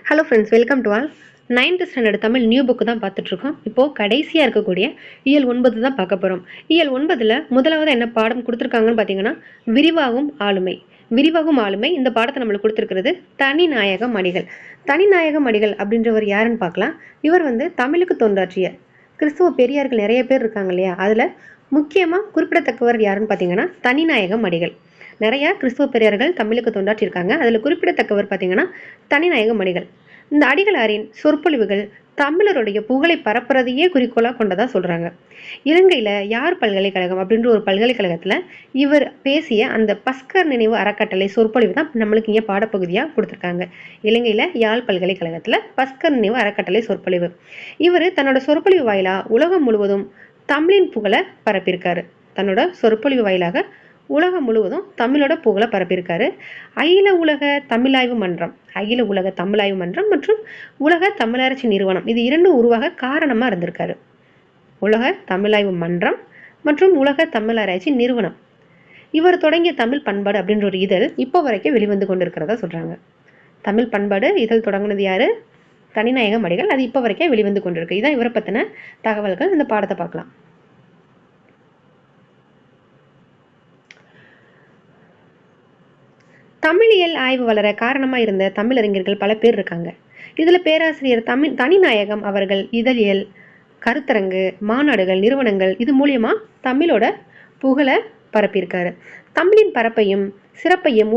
Hello friends, welcome to all. 9th standard Tamil new book தான் பார்த்துட்ருக்கோம். இப்போது கடைசியாக இருக்கக்கூடிய இயல் 9 தான் பார்க்க போகிறோம். இயல் 9ல் முதலாவது என்ன பாடம் கொடுத்துருக்காங்கன்னு பார்த்தீங்கன்னா, விரிவாகும் ஆளுமை. விரிவாகும் ஆளுமை இந்த பாடத்தை நம்மளுக்கு கொடுத்துருக்கிறது தனிநாயக மணிகள். தனிநாயக மணிகள் அப்படின்றவர் யாருன்னு பார்க்கலாம். இவர் தமிழுக்கு தொண்டாற்றிய கிறிஸ்துவ பெரியார்கள் நிறைய பேர் இருக்காங்க இல்லையா, அதில் முக்கியமாக குறிப்பிடத்தக்கவர் யாருன்னு பார்த்தீங்கன்னா தனிநாயக மணிகள். நிறையா கிறிஸ்துவ பெரியார்கள் தமிழுக்கு தொண்டாற்றியிருக்காங்க. அதில் குறிப்பிடத்தக்கவர் பார்த்தீங்கன்னா தனிநாயக மணிகள். இந்த அடிகளாரின் சொற்பொழிவுகள் தமிழருடைய புகழை பரப்புறதையே குறிக்கோளாக கொண்டதாக சொல்கிறாங்க. இலங்கையில் யாழ் பல்கலைக்கழகம் அப்படின்ற ஒரு பல்கலைக்கழகத்தில் இவர் பேசிய அந்த பஸ்கர் நினைவு அறக்கட்டளை சொற்பொழிவு தான் நம்மளுக்கு இங்கே பாடப்பகுதியாக கொடுத்துருக்காங்க. இலங்கையில் யாழ் பல்கலைக்கழகத்தில் பஸ்கர் நினைவு அறக்கட்டளை சொற்பொழிவு. இவர் தன்னோட சொற்பொழிவு வாயிலாக உலகம் முழுவதும் தமிழின் புகழை பரப்பியிருக்காரு. தன்னோட சொற்பொழிவு வாயிலாக உலகம் முழுவதும் தமிழோட புகழை பரப்பியிருக்காரு. அகில உலக தமிழாய்வு மன்றம், அகில உலக தமிழாய்வு மன்றம் மற்றும் உலக தமிழாராய்ச்சி நிறுவனம், இது இரண்டும் உருவாக காரணமாக இருந்திருக்காரு. உலக தமிழாய்வு மன்றம் மற்றும் உலக தமிழாராய்ச்சி நிறுவனம். இவர் தொடங்கிய தமிழ் பண்பாடு அப்படின்ற ஒரு இதழ் இப்போ வரைக்கும் வெளிவந்து கொண்டு இருக்கிறதா சொல்கிறாங்க. தமிழ் பண்பாடு இதழ் தொடங்கினது யார்? தனிநாயக மணிகள். அது இப்போ வரைக்கும் வெளிவந்து கொண்டிருக்கு. இதான் இவரை பற்றின தகவல்கள். இந்த பாடத்தை பார்க்கலாம். தமிழியல் ஆய்வு வளர காரணமாக இருந்த தமிழறிஞர்கள் பல பேர் இருக்காங்க. இதில் பேராசிரியர் தனிநாயகம் அவர்கள் இதழியல், கருத்தரங்கு, மாநாடுகள், நிறுவனங்கள் இது மூலியமாக தமிழோட புகழை பரப்பியிருக்காரு. தமிழின் பரப்பையும் சிறப்பையும்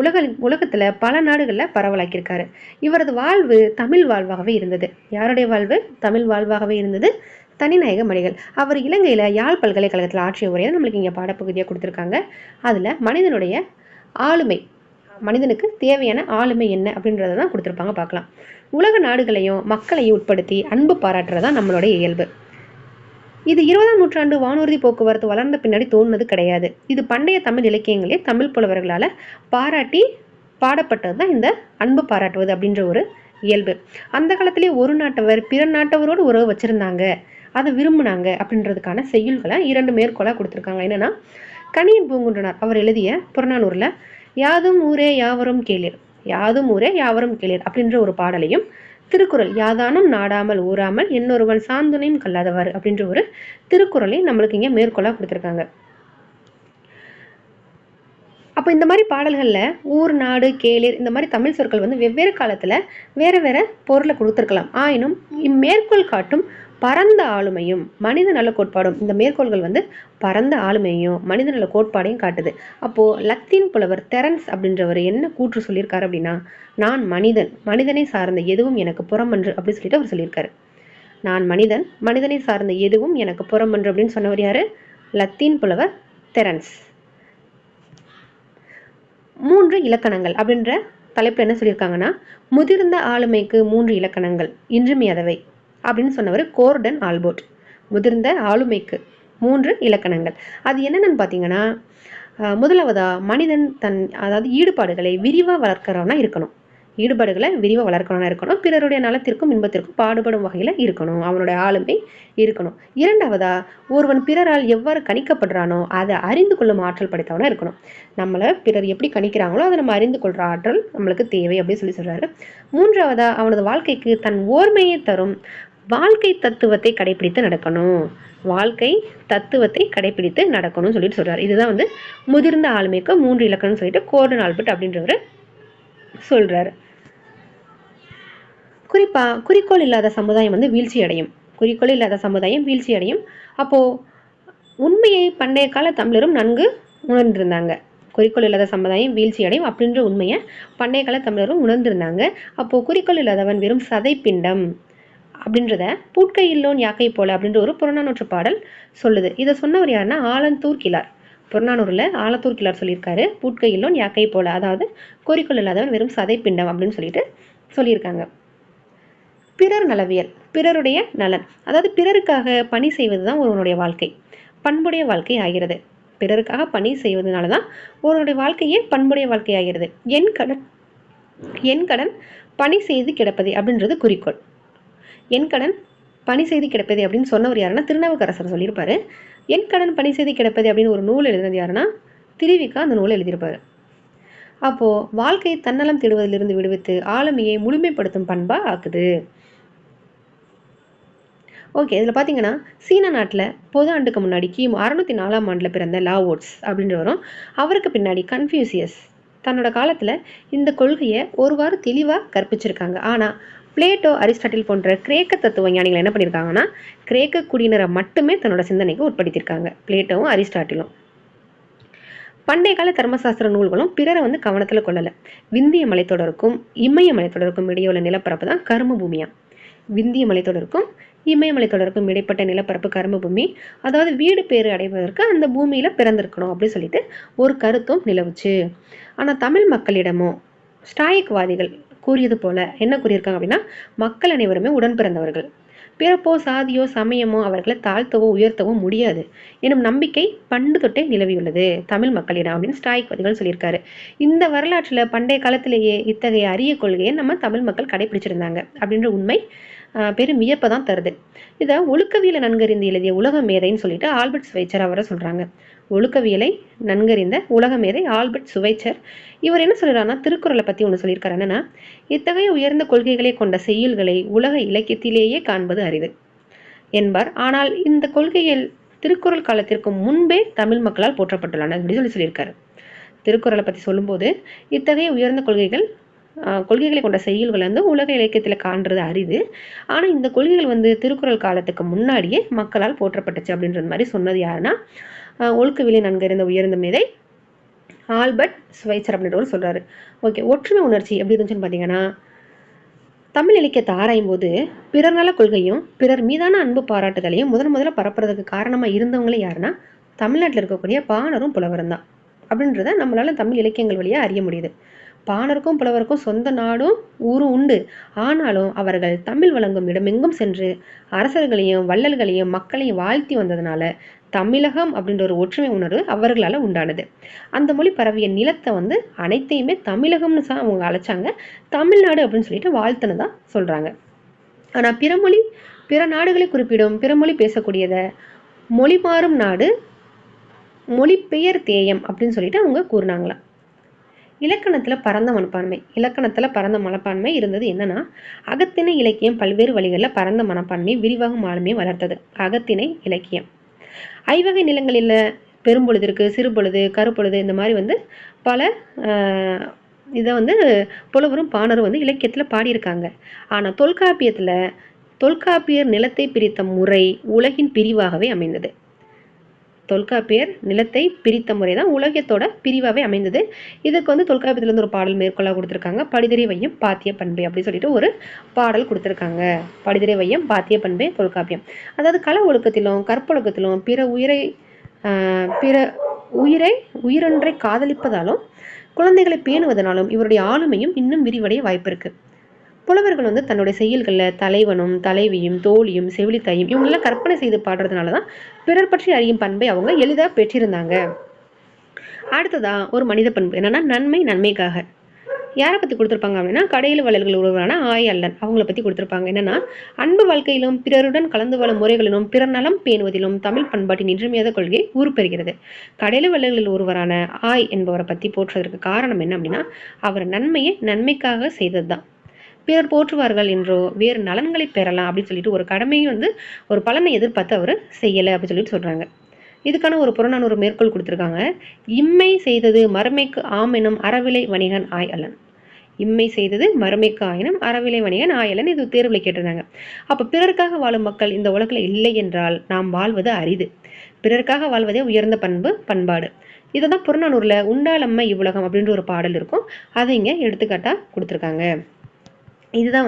உலகத்தில் பல நாடுகளில் பரவலாக்கியிருக்காரு. இவரது வாழ்வு தமிழ் வாழ்வாகவே இருந்தது. யாருடைய வாழ்வு? தமிழ் வாழ்வாகவே இருந்தது. தனிநாயக மணிகள். அவர் இலங்கையில் யாழ் பல்கலைக்கழகத்தில் ஆற்றிய உரையை நம்மளுக்கு இங்கே பாடப்பகுதியாக கொடுத்துருக்காங்க. அதில் மனிதனுடைய ஆளுமை, மனிதனுக்கு தேவையான ஆளுமை என்ன அப்படின்றத தான் கொடுத்துருப்பாங்க. பார்க்கலாம். உலக நாடுகளையும் மக்களையும் உட்படுத்தி அன்பு பாராட்டுறதான் நம்மளுடைய இயல்பு. இது 20ஆம் நூற்றாண்டு வானூர்தி போக்குவரத்து வளர்ந்த பின்னாடி தோணுனது கிடையாது. இது பண்டைய தமிழ் இலக்கியங்களே தமிழ் புலவர்களால் பாராட்டி பாடப்பட்டது தான் இந்த அன்பு பாராட்டுவது அப்படின்ற ஒரு இயல்பு. அந்த காலத்திலேயே ஒரு நாட்டவர் பிற நாட்டவரோடு உறவு வச்சுருந்தாங்க, அதை விரும்பினாங்க அப்படின்றதுக்கான செய்யுள்களை 2 மேற்கோளாக கொடுத்துருக்காங்க. என்னென்னா, கணியன் பூங்குன்றனார் அவர் எழுதிய புறநானூரில் யாதும் ஊரே யாவரும் கேளீர், யாதும் ஊரே யாவரும் கேளீர் அப்படின்ற ஒரு பாடலையும், திருக்குறள் யாதானும் நாடாமல் ஊராமல் இன்னொருவன் சாந்துணையும் கல்லாதவர் அப்படின்ற ஒரு திருக்குறளையும் நம்மளுக்கு இங்கே மேற்கோளாக கொடுத்துருக்காங்க. அப்போ இந்த மாதிரி பாடல்களில் ஊர், நாடு, கேளீர் இந்த மாதிரி தமிழ் சொற்கள் வெவ்வேறு காலத்தில் வேற வேற பொருளை கொடுத்துருக்கலாம். ஆயினும் இம்மேற்கோள் காட்டும் பரந்த ஆளுமையும் மனித நல கோட்பாடும், இந்த மேற்கோள்கள் பரந்த ஆளுமையும் மனித நல கோட்பாடையும் காட்டுது. அப்போது லத்தீன் புலவர் தெரன்ஸ் அப்படின்றவர் என்ன கூற்று சொல்லியிருக்காரு அப்படின்னா, நான் மனிதன், மனிதனை சார்ந்த எதுவும் எனக்கு புறமன்று அப்படின்னு சொல்லிட்டு அவர் சொல்லியிருக்காரு. நான் மனிதன், மனிதனை சார்ந்த எதுவும் எனக்கு புறமன்று அப்படின்னு சொன்னவர் யாரு? லத்தீன் புலவர் தெரன்ஸ். 3 இலக்கணங்கள் அப்படின்ற தலைப்பு என்ன சொல்லியிருக்காங்கன்னா, முதிர்ந்த ஆளுமைக்கு 3 இலக்கணங்கள் இன்றியமையாதவை அப்படின்னு சொன்னவர் கோர்டன் ஆல்போர்ட். முதிர்ந்த ஆளுமைக்கு 3 இலக்கணங்கள். அது என்னென்னு பார்த்தீங்கன்னா, முதலாவதா மனிதன் அதாவது ஈடுபாடுகளை விரிவாக வளர்க்கிறவனா இருக்கணும். ஈடுபாடுகளை விரிவாக வளர்க்கணும்னா இருக்கணும். பிறருடைய நலத்திற்கும் இன்பத்திற்கும் பாடுபடும் வகையில் இருக்கணும். அவனுடைய ஆளுமை இருக்கணும். 2வதா, ஒருவன் பிறரால் எவ்வாறு கணிக்கப்படுறானோ அதை அறிந்து கொள்ளும் ஆற்றல் படைத்தவனா இருக்கணும். நம்மளை பிறர் எப்படி கணிக்கிறாங்களோ அதை நம்ம அறிந்து கொள்கிற ஆற்றல் நம்மளுக்கு தேவை அப்படின்னு சொல்றாரு. 3வதா, அவனது வாழ்க்கைக்கு தன் ஓர்மையை தரும் வாழ்க்கை தத்துவத்தை கடைபிடித்து நடக்கணும். வாழ்க்கை தத்துவத்தை கடைபிடித்து நடக்கணும்னு சொல்லிட்டு சொல்றாரு. இதுதான் முதிர்ந்த ஆளுமைக்கு 3 இலக்கணம்னு சொல்லிட்டு கோர்டன் ஆல்பர்ட் அப்படின்றவர் சொல்றாரு. குறிப்பா குறிக்கோள் இல்லாத சமுதாயம் வீழ்ச்சி அடையும். குறிக்கோள் இல்லாத சமுதாயம் வீழ்ச்சி அடையும். அப்போ உண்மையை பண்டைய கால தமிழரும் நன்கு உணர்ந்திருந்தாங்க. குறிக்கோள் இல்லாத சமுதாயம் வீழ்ச்சி அடையும் அப்படின்ற உண்மையை பண்டைய கால தமிழரும் உணர்ந்திருந்தாங்க. அப்போ குறிக்கோள் இல்லாதவன் வெறும் சதை பிண்டம் அப்படின்றத பூட்கை இல்லோன் யாக்கை போல அப்படின்ற ஒரு புறநானூற்று பாடல் சொல்லுது. இதை சொன்னவர் யாருன்னா ஆலந்தூர் கிழார். புறநானூரில் ஆலத்தூர் கிழார் சொல்லியிருக்காரு, பூட்கை இல்லோன் யாக்கை போல, அதாவது குறிக்கோள் இல்லாதவன் வெறும் சதை பிண்டம் அப்படின்னு சொல்லிட்டு சொல்லியிருக்காங்க. பிறர் நலவியல், பிறருடைய நலன், அதாவது பிறருக்காக பணி செய்வது தான் ஒருவனுடைய வாழ்க்கை பண்புடைய வாழ்க்கை ஆகிறது. பிறருக்காக பணி செய்வதனால தான் ஒருவனுடைய வாழ்க்கையே பண்புடைய வாழ்க்கை ஆகிறது. என் கடன் பணி செய்து கிடப்பது அப்படின்றது குறிக்கோள். என் கடன் பணி செய்து கிடப்பது அப்படின்னு சொன்னவர் யாருன்னா திருநாவுக்கரசர் சொல்லியிருப்பாரு. என் கடன் பணி செய்து கிடப்பது அப்படின்னு ஒரு நூல் எழுதினது யாருன்னா திருவிக்கா அந்த நூலை எழுதியிருப்பாரு. அப்போது வாழ்க்கை தன்னலம் தேடுவதிலிருந்து விடுவித்து ஆளுமையை முழுமைப்படுத்தும் பண்பாக ஆக்குது. ஓகே, இதில் பார்த்தீங்கன்னா சீன நாட்டில் பொது ஆண்டுக்கு முன்னாடி கிமு 604ஆம் ஆண்டில் பிறந்த லாவோட்ஸ் அப்படின்றவரும், அவருக்கு பின்னாடி கன்ஃபியூசியஸ் தன்னோட காலத்தில் இந்த கொள்கையை ஒருவாறு தெளிவாக கற்பிச்சிருக்காங்க. ஆனால் பிளேட்டோ, அரிஸ்டாட்டில் போன்ற கிரேக்க தத்துவ ஞானிகள் என்ன பண்ணியிருக்காங்கன்னா, கிரேக்க குடியினரை மட்டுமே தன்னோட சிந்தனைக்கு உட்படுத்தியிருக்காங்க, பிளேட்டோவும் அரிஸ்டாட்டிலும். பண்டைய கால தர்மசாஸ்திர நூல்களும் பிறரை கவனத்தில் கொள்ளலை. விந்திய மலைத்தொடருக்கும் இமய மலைத்தொடருக்கும் இடையே உள்ள நிலப்பரப்பு தான் கரும பூமியா. விந்திய மலைத்தொடருக்கும் இமயமலைத்தொடருக்கும் இடைப்பட்ட நிலப்பரப்பு கரும பூமி. அதாவது வீடு பேறு அடைவதற்கு அந்த பூமியில பிறந்திருக்கணும் அப்படின்னு சொல்லிட்டு ஒரு கருத்தும் நிலவுச்சு. ஆனா தமிழ் மக்களிடமோ ஸ்டாயிக்வாதிகள் கூறியது போல என்ன கூறியிருக்காங்க அப்படின்னா, மக்கள் அனைவருமே உடன் பிறந்தவர்கள், பிறப்போ சாதியோ சமயமோ அவர்களை தாழ்த்தவோ உயர்த்தவோ முடியாது எனும் நம்பிக்கை பண்டு தொட்டே நிலவியுள்ளது தமிழ் மக்களிடம் அப்படின்னு ஸ்டாயிக்வாதிகள் சொல்லியிருக்காரு. இந்த வரலாற்றில் பண்டைய காலத்திலேயே இத்தகைய அரிய கொள்கையை நம்ம தமிழ் மக்கள் கடைபிடிச்சிருந்தாங்க அப்படின்ற உண்மை பெரும் வியப்பை தான் தருது. இதை ஒழுக்கவியலை நன்கறிந்து எழுதிய உலக மேதைன்னு சொல்லிட்டு ஆல்பர்ட் சுவைச்சர் அவரை சொல்றாங்க. ஒழுக்கவியலை நன்கறிந்த உலக மேதை ஆல்பர்ட் சுவைச்சர் இவர் என்ன சொல்றாருன்னா, திருக்குறளை பத்தி ஒன்று சொல்லியிருக்காரு. என்னன்னா, இத்தகைய உயர்ந்த கொள்கைகளை கொண்ட செய்யுள்களை உலக இலக்கியத்திலேயே காண்பது அரிது என்பார். ஆனால் இந்த கொள்கைகள் திருக்குறள் காலத்திற்கு முன்பே தமிழ் மக்களால் போற்றப்பட்டுள்ளன அப்படின்னு சொல்லியிருக்காரு. திருக்குறளை பத்தி சொல்லும்போது, இத்தகைய உயர்ந்த கொள்கைகளை கொண்ட செய்யுள்கள் உலக இலக்கியத்தில் காண்றது அரிது. ஆனால் இந்த கொள்கைகள் திருக்குறள் காலத்துக்கு முன்னாடியே மக்களால் போற்றப்பட்டுச்சு அப்படின்றது மாதிரி சொன்னது யாருன்னா, ஒழுக்கவியலை நன்கறிந்த உயர்ந்த மேதை ஆல்பர்ட் ஸ்வைச்சர் அப்படின்றவர் சொல்றாரு. ஓகே, ஒற்றுமை உணர்ச்சி எப்படி இருந்துச்சுன்னு பார்த்தீங்கன்னா, தமிழ் இலக்கியத்தை ஆராயும் போது பிறர் நல கொள்கையும் பிறர் மீதான அன்பு பாராட்டுதலையும் முதல்ல பரப்புறதுக்கு காரணமாக இருந்தவங்களே யாருன்னா, தமிழ்நாட்டில் இருக்கக்கூடிய பாணரும் புலவரும் தான் அப்படின்றத நம்மளால தமிழ் இலக்கியங்கள் வழியாக அறிய முடியுது. பாணருக்கும் புலவருக்கும் சொந்த நாடும் ஊரும் உண்டு. ஆனாலும் அவர்கள் தமிழ் வழங்கும் இடமெங்கும் சென்று அரசர்களையும் வள்ளல்களையும் மக்களையும் வாழ்த்தி வந்ததுனால தமிழகம் அப்படின்ற ஒரு ஒற்றுமை உணர்வு அவர்களால் உண்டானது. அந்த மொழி பரவிய நிலத்தை அனைத்தையுமே தமிழகம்னு தான் அவங்க அழைச்சாங்க. தமிழ்நாடு அப்படின்னு சொல்லிட்டு வாழ்த்துன்னு தான் சொல்றாங்க. ஆனால் பிற நாடுகளை குறிப்பிடும் பிறமொழி பேசக்கூடியதை மொழி மாறும் நாடு, மொழிபெயர் தேயம் அப்படின்னு சொல்லிட்டு அவங்க கூறினாங்களாம். இலக்கணத்தில் பரந்த மனப்பான்மை இருந்தது. என்னன்னா, அகத்திணை இலக்கியம் பல்வேறு வழிகளில் பரந்த மனப்பான்மை விரிவாகும் ஆளுமையை வளர்த்தது. அகத்திணை இலக்கியம் ஐவகை நிலங்களில் பெரும்பொழுது இருக்கு, சிறுபொழுது, கருப்பொழுது, இந்த மாதிரி பல இதை புலவரும் பாணரும் இலக்கியத்தில் பாடியிருக்காங்க. ஆனால் தொல்காப்பியர் நிலத்தை பிரித்த முறை உலகின் பிரிவாகவே அமைந்தது. தொல்காப்பியர் நிலத்தை பிரித்த முறை தான் உலகத்தோட பிரிவாகவே அமைந்தது. இதுக்கு தொல்காப்பியத்திலேருந்து ஒரு பாடல் மேற்கொள்ள கொடுத்துருக்காங்க. படிதிரை வையம் பாத்திய பண்பே அப்படின்னு சொல்லிட்டு ஒரு பாடல் கொடுத்துருக்காங்க. படிதிரை வையம் பாத்திய பண்பே தொல்காப்பியம். அதாவது கள ஒழுக்கத்திலும் கற்பொழுக்கத்திலும் பிற உயிரொன்றை காதலிப்பதாலும் குழந்தைகளை பேணுவதனாலும் இவருடைய ஆளுமையும் இன்னும் விரிவடைய வாய்ப்பு இருக்கு. புலவர்கள் தன்னுடைய செயல்களில் தலைவனும் தலைவியும் தோழியும் செவிலித்தாயும் இவங்களெல்லாம் கற்பனை செய்து பாடுறதுனால தான் பிறர் பற்றி அறியும் பண்பை அவங்க எளிதாக பெற்றிருந்தாங்க. அடுத்ததா ஒரு மனித பண்பு என்னன்னா, நன்மைக்காக. யாரை பற்றி கொடுத்துருப்பாங்க அப்படின்னா, கடையில் வள்ளல்கள் ஒருவரான ஆயல்லன் அவங்கள பற்றி கொடுத்துருப்பாங்க. என்னன்னா, அன்பு வாழ்க்கையிலும் பிறருடன் கலந்து வாழும் முறைகளிலும் பிறர் நலம் பேணுவதிலும் தமிழ் பண்பாட்டின் இன்றியமையாத கொள்கை உருப்பெறுகிறது. கடையில் வள்ளல்களில் ஒருவரான ஆய் என்பவரை பற்றி போற்றுவதற்கு காரணம் என்ன அப்படின்னா, அவர் நன்மைக்காக செய்தது தான். பிறர் போற்றுவார்கள் என்றோ வேறு நலன்களை பெறலாம் அப்படின்னு சொல்லிட்டு ஒரு கடமையை ஒரு பலனை எதிர்பார்த்து அவர் செய்யலை அப்படின்னு சொல்லிட்டு சொல்றாங்க. இதுக்கான ஒரு புறநானூறு மேற்கோள் கொடுத்துருக்காங்க. இம்மை செய்தது மறுமைக்கு ஆம் எனும் அறவிலை வணிகன் ஆய் அல்லன். இம்மை செய்தது மறுமைக்கு ஆயினும் அறவிலை வணிகன் ஆயலன். இது தேர்வில் கேட்டிருந்தாங்க. அப்போ பிறருக்காக வாழும் மக்கள் இந்த உலகில் இல்லை என்றால் நாம் வாழ்வது அரிது. பிறருக்காக வாழ்வதே உயர்ந்த பண்பாடு. இதை தான் புறநானூரில் உண்டாளம்மை இவ்வுலகம் அப்படின்ற ஒரு பாடல் இருக்கும். அதை இங்கே எடுத்துக்காட்டா கொடுத்துருக்காங்க. இதுதான்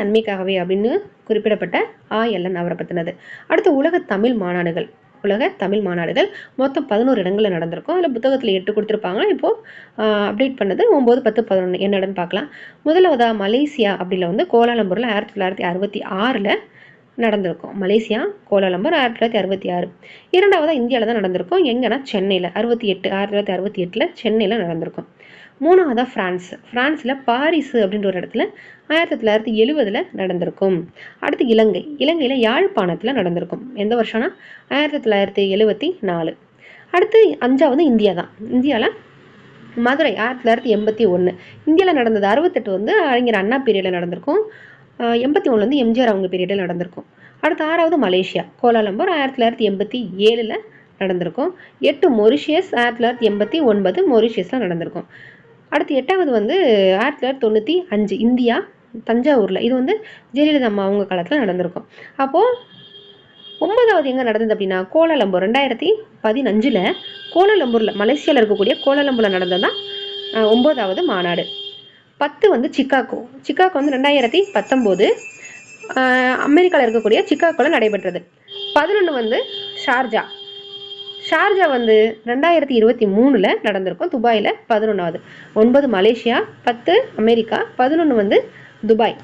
நன்மைக்காகவே அப்படின்னு குறிப்பிடப்பட்ட ஆயல்லன் அவரை பற்றினது. அடுத்து உலக தமிழ் மாநாடுகள் மொத்தம் 11 இடங்களில் நடந்திருக்கும். அதில் புத்தகத்தில் 8 கொடுத்துருப்பாங்க. இப்போது அப்டேட் பண்ணது 9, 10, 11 என்னடன்னு பார்க்கலாம். முதலாவதா மலேசியா அப்படில கோலாலம்பூரில் 1966 நடந்திருக்கும். Malaysia Kuala Lumpur 1966. இரண்டாவதா இந்தியாவில் தான் நடந்திருக்கும். எங்கன்னா சென்னையில் 1968 சென்னையில் நடந்திருக்கும். மூணாவதா பிரான்ஸில் பாரிஸ் அப்படின்ற ஒரு இடத்துல 1970 நடந்திருக்கும். அடுத்து இலங்கையில் யாழ்ப்பாணத்தில் நடந்திருக்கும். எந்த வருஷம்னா 1974. அடுத்து 5வது இந்தியா தான். இந்தியாவில் மதுரை 1981. இந்தியாவில் நடந்தது 68 வந்து அறிஞர் அண்ணா பீரியடில் நடந்திருக்கும். 81 வந்து எம்ஜிஆர் அவங்க பீரியடில் நடந்திருக்கும். அடுத்து 6வது மலேசியா கோலாலம்பூர் 1987 நடந்திருக்கும். 8 மொரிஷியஸ் 1989 மொரிஷியஸில் நடந்திருக்கும். அடுத்து 8வது வந்து 1995 இந்தியா தஞ்சாவூரில், இது வந்து ஜெயலலிதா அம்மா அவங்க காலத்தில் நடந்திருக்கும். அப்போது 9வது எங்கே நடந்தது அப்படின்னா கோலாலம்பூர் 2015 கோலாலம்பூரில், மலேசியாவில் இருக்கக்கூடிய கோலாலம்பூரில் நடந்தது தான் 9வது மாநாடு. 10 வந்து சிக்காகோ வந்து 2019 அமெரிக்காவில் இருக்கக்கூடிய சிக்காகோவில் நடைபெற்றது. 11 வந்து ஷார்ஜா வந்து 2023 நடந்திருக்கும் துபாயில் 11வது. 9 மலேசியா, 10 அமெரிக்கா, 11 வந்து துபாய்.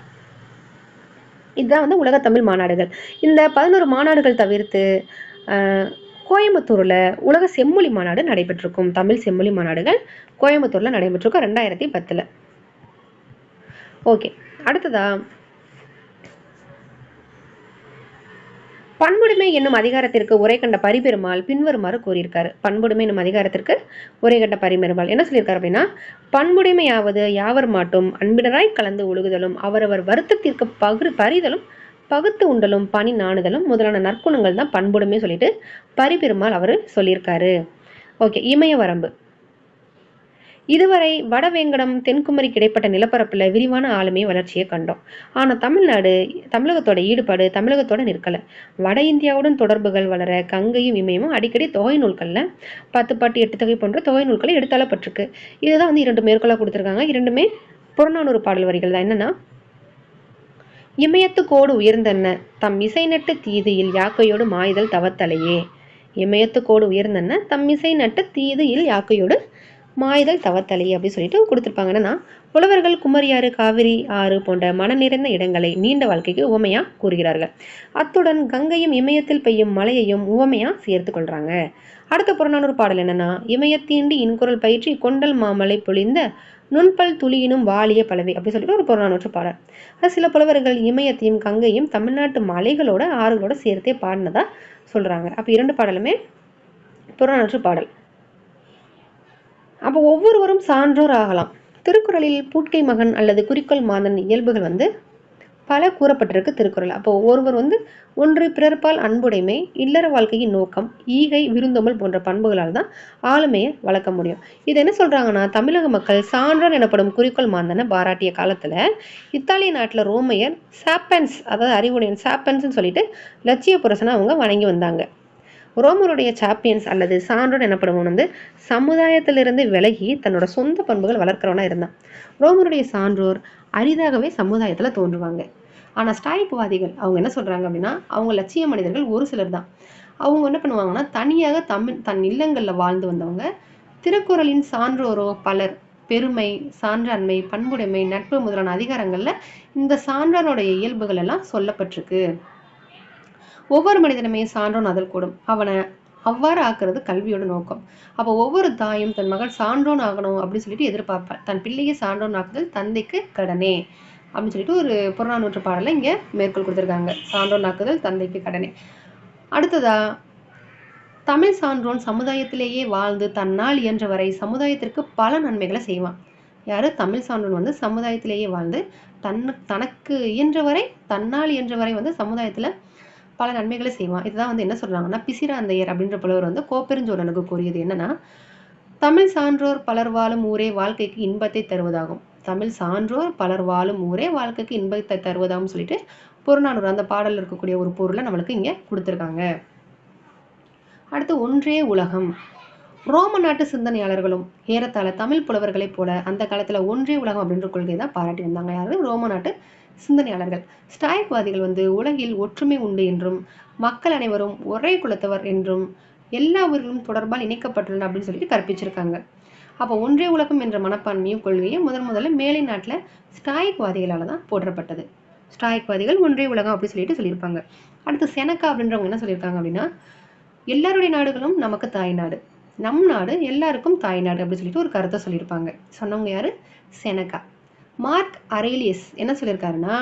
இதுதான் வந்து உலக தமிழ் மாநாடுகள். இந்த 11 மாநாடுகள் தவிர்த்து கோயம்புத்தூரில் உலக செம்மொழி மாநாடு நடைபெற்றிருக்கும். தமிழ் செம்மொழி மாநாடுகள் கோயம்புத்தூரில் நடைபெற்றிருக்கும் 2010. ஓகே, அடுத்ததா பண்புடைமை என்னும் அதிகாரத்திற்கு உரை கண்ட பரிபெருமாள் பின்வருமாறு கூறியிருக்காரு. பண்புடைமை என்னும் அதிகாரத்திற்கு உரை கண்ட பரிபெருமாள் என்ன சொல்லியிருக்காரு அப்படின்னா, பண்புடைமையாவது யாவர் மாட்டும் அன்பினராய் கலந்து ஒழுகுதலும் அவரவர் வருத்தத்திற்கு பறிதலும் பகுத்து உண்டலும் பணி நாணுதலும் முதலான நற்குணங்கள் தான் பண்புடைமை சொல்லிட்டு பரிபெருமாள் அவர் சொல்லியிருக்காரு. ஓகே, இமய வரம்பு. இதுவரை வடவேங்கடம் தென்குமரி கிடைப்பட்ட நிலப்பரப்பில் விரிவான ஆளுமை வளர்ச்சியை கண்டோம். ஆனால் தமிழகத்தோட ஈடுபாடு தமிழகத்தோட நிற்கலை. வட இந்தியாவுடன் தொடர்புகள் வளர கங்கையும் இமயமும் அடிக்கடி தொகை நூல்களில் 10 பாட்டு 8 தொகை போன்ற தொகை நூல்களை எடுத்தளப்பட்டிருக்கு. இதுதான் வந்து 2 மேற்கோளாக கொடுத்துருக்காங்க. 2மே புறநானூறு பாடல் வரிகள் தான். என்னன்னா, இமயத்து கோடு உயர்ந்தன்ன தம் இசை நட்டு தீதியில் யாக்கையோடு மாய்தல் தவத்தலையே. இமயத்து கோடு உயர்ந்தன்ன தம் இசை நட்டு தீதியில் யாக்கையோடு மாய்தல் தவத்தலை அப்படின்னு சொல்லிட்டு கொடுத்துருப்பாங்க. என்னன்னா, புலவர்கள் குமரியாறு காவிரி ஆறு போன்ற மன நிறைந்த இடங்களை நீண்ட வாழ்க்கைக்கு உவமையா கூறுகிறார்கள். அத்துடன் கங்கையும் இமயத்தில் பெய்யும் மழையையும் உவமையா சேர்த்து கொள்றாங்க. அடுத்த புறநானூறு பாடல் என்னன்னா, இமயத்தீண்டி இன்குரல் பயிற்சி கொண்டல் மாமலை பொழிந்த நுண்பல் துளியினும் வாலிய பலவை அப்படின்னு சொல்லிட்டு ஒரு புறநானூற்று பாடல். சில புலவர்கள் இமயத்தையும் கங்கையும் தமிழ்நாட்டு மலைகளோட ஆறுகளோட சேர்த்தே பாடினதா சொல்றாங்க. அப்ப 2 பாடலுமே புறநானூற்று பாடல். அப்போ ஒவ்வொருவரும் சான்றோர் ஆகலாம். திருக்குறளில் பூட்கை மகன் அல்லது குறிக்கோள் மாந்தன் இயல்புகள் வந்து பல கூறப்பட்டிருக்கு திருக்குறள். அப்போ ஒருவர் வந்து ஒன்று பிறர்பால் அன்புடைமை, இல்லற வாழ்க்கையின் நோக்கம், ஈகை, விருந்தோமல் போன்ற பண்புகளால் தான் ஆளுமையை வளர்க்க முடியும். இது என்ன சொல்றாங்கன்னா, தமிழக மக்கள் சான்றோர் எனப்படும் குறிக்கோள் மாந்தனை பாராட்டிய காலத்துல இத்தாலிய நாட்டில் ரோமையர் சாப்பன்ஸ், அதாவது அறிவுடையன் சாப்பன்ஸ்ன்னு சொல்லிட்டு லட்சிய புரசனை அவங்க வணங்கி வந்தாங்க. ரோமருடைய சாப்பியன்ஸ் அல்லது சான்றோர் எனப்படுவன் வந்து சமுதாயத்திலிருந்து விலகி தன்னோட சொந்த பண்புகள் வளர்க்கிறவனா இருந்தான். ரோமருடைய சான்றோர் அரிதாகவே சமுதாயத்தில் தோன்றுவாங்க. ஆனால் ஸ்டாய்க்வாதிகள் அவங்க என்ன சொல்றாங்க அப்படின்னா, அவங்க லட்சிய மனிதர்கள் ஒரு சிலர் தான். அவங்க என்ன பண்ணுவாங்கன்னா, தனியாக தன் இல்லங்களில் வாழ்ந்து வந்தவங்க. திருக்குறளின் சான்றோரோ பலர் பெருமை, சான்றாண்மை, பண்புடைமை, நட்பு முதலான அதிகாரங்கள்ல இந்த சான்றோருடைய இயல்புகள் எல்லாம் சொல்லப்பட்டிருக்கு. ஒவ்வொரு மனிதனுமே சான்றோன் அதல் கூடும், அவனை அவ்வாறு ஆக்குறது கல்வியோட நோக்கம். அப்போ ஒவ்வொரு தாயும் தன் மகள் சான்றோன் ஆகணும் அப்படின்னு சொல்லிட்டு எதிர்பார்ப்பார். தன் பிள்ளையை சான்றோன் ஆக்குதல் தந்தைக்கு கடனே அப்படின்னு சொல்லிட்டு ஒரு புறநானூற்று பாடலை இங்க மேற்கோள் கொடுத்துருக்காங்க. சான்றோன் ஆக்குதல் தந்தைக்கு கடனே. அடுத்ததா, தமிழ் சான்றோன் சமுதாயத்திலேயே வாழ்ந்து தன்னால் இயன்ற வரை சமுதாயத்திற்கு பல நன்மைகளை செய்வான். யாரு? தமிழ் சான்றோன் வந்து சமுதாயத்திலேயே வாழ்ந்து தனக்கு இயன்ற வரை தன்னால் இயன்ற வரை வந்து சமுதாயத்துல பல நன்மைகளை செய்வான். இதுதான் வந்து என்ன சொல்றாங்கன்னா, பிசிராந்தையர் அப்படின்ற புலவர் வந்து கோப்பெருஞ்சோழனுக்கு கூறியது என்னன்னா, தமிழ் சான்றோர் பலர் வாழும் ஊரே வாழ்க்கைக்கு இன்பத்தை தருவதாகும். தமிழ் சான்றோர் பலர் வாழும் ஊரே வாழ்க்கைக்கு இன்பத்தை தருவதாகும் சொல்லிட்டு புறநானூறு அந்த பாடல் இருக்கக்கூடிய ஒரு பொருளை நம்மளுக்கு இங்க கொடுத்துருக்காங்க. அடுத்து, ஒன்றே உலகம். ரோம நாட்டு சிந்தனையாளர்களும் ஏறத்தாழ தமிழ் புலவர்களைப் போல அந்த காலத்துல ஒன்றே உலகம் அப்படின்ற கொள்கை தான் பாராட்டி வந்தாங்க. யாரு? ரோம நாட்டு சிந்தனையாளர்கள். ஸ்டாய்க்வாதிகள் வந்து உலகில் ஒற்றுமை உண்டு என்றும் மக்கள் அனைவரும் ஒரே குலத்தவர் என்றும் எல்லா உயிர்களும் தொடர்பால் இணைக்கப்பட்டுள்ளன அப்படின்னு சொல்லிட்டு கற்பிச்சிருக்காங்க. அப்போ ஒன்றே உலகம் என்ற மனப்பான்மையும் கொள்கையும் முதல்ல மேலை நாட்டுல ஸ்டாய்க்வாதிகளால தான் போற்றப்பட்டது. ஸ்டாய்க்வாதிகள் ஒன்றே உலகம் அப்படின்னு சொல்லிட்டு சொல்லியிருப்பாங்க. அடுத்து செனக்கா அப்படின்றவங்க என்ன சொல்லியிருக்காங்க அப்படின்னா, எல்லாருடைய நாடுகளும் நமக்கு தாய்நாடு, நம் நாடு எல்லாருக்கும் தாய்நாடு அப்படின்னு சொல்லிட்டு ஒரு கருத்தை சொல்லியிருப்பாங்க. சொன்னவங்க யாரு? செனக்கா. மார்க் அரேலியஸ் என்ன சொல்லியிருக்காருன்னா,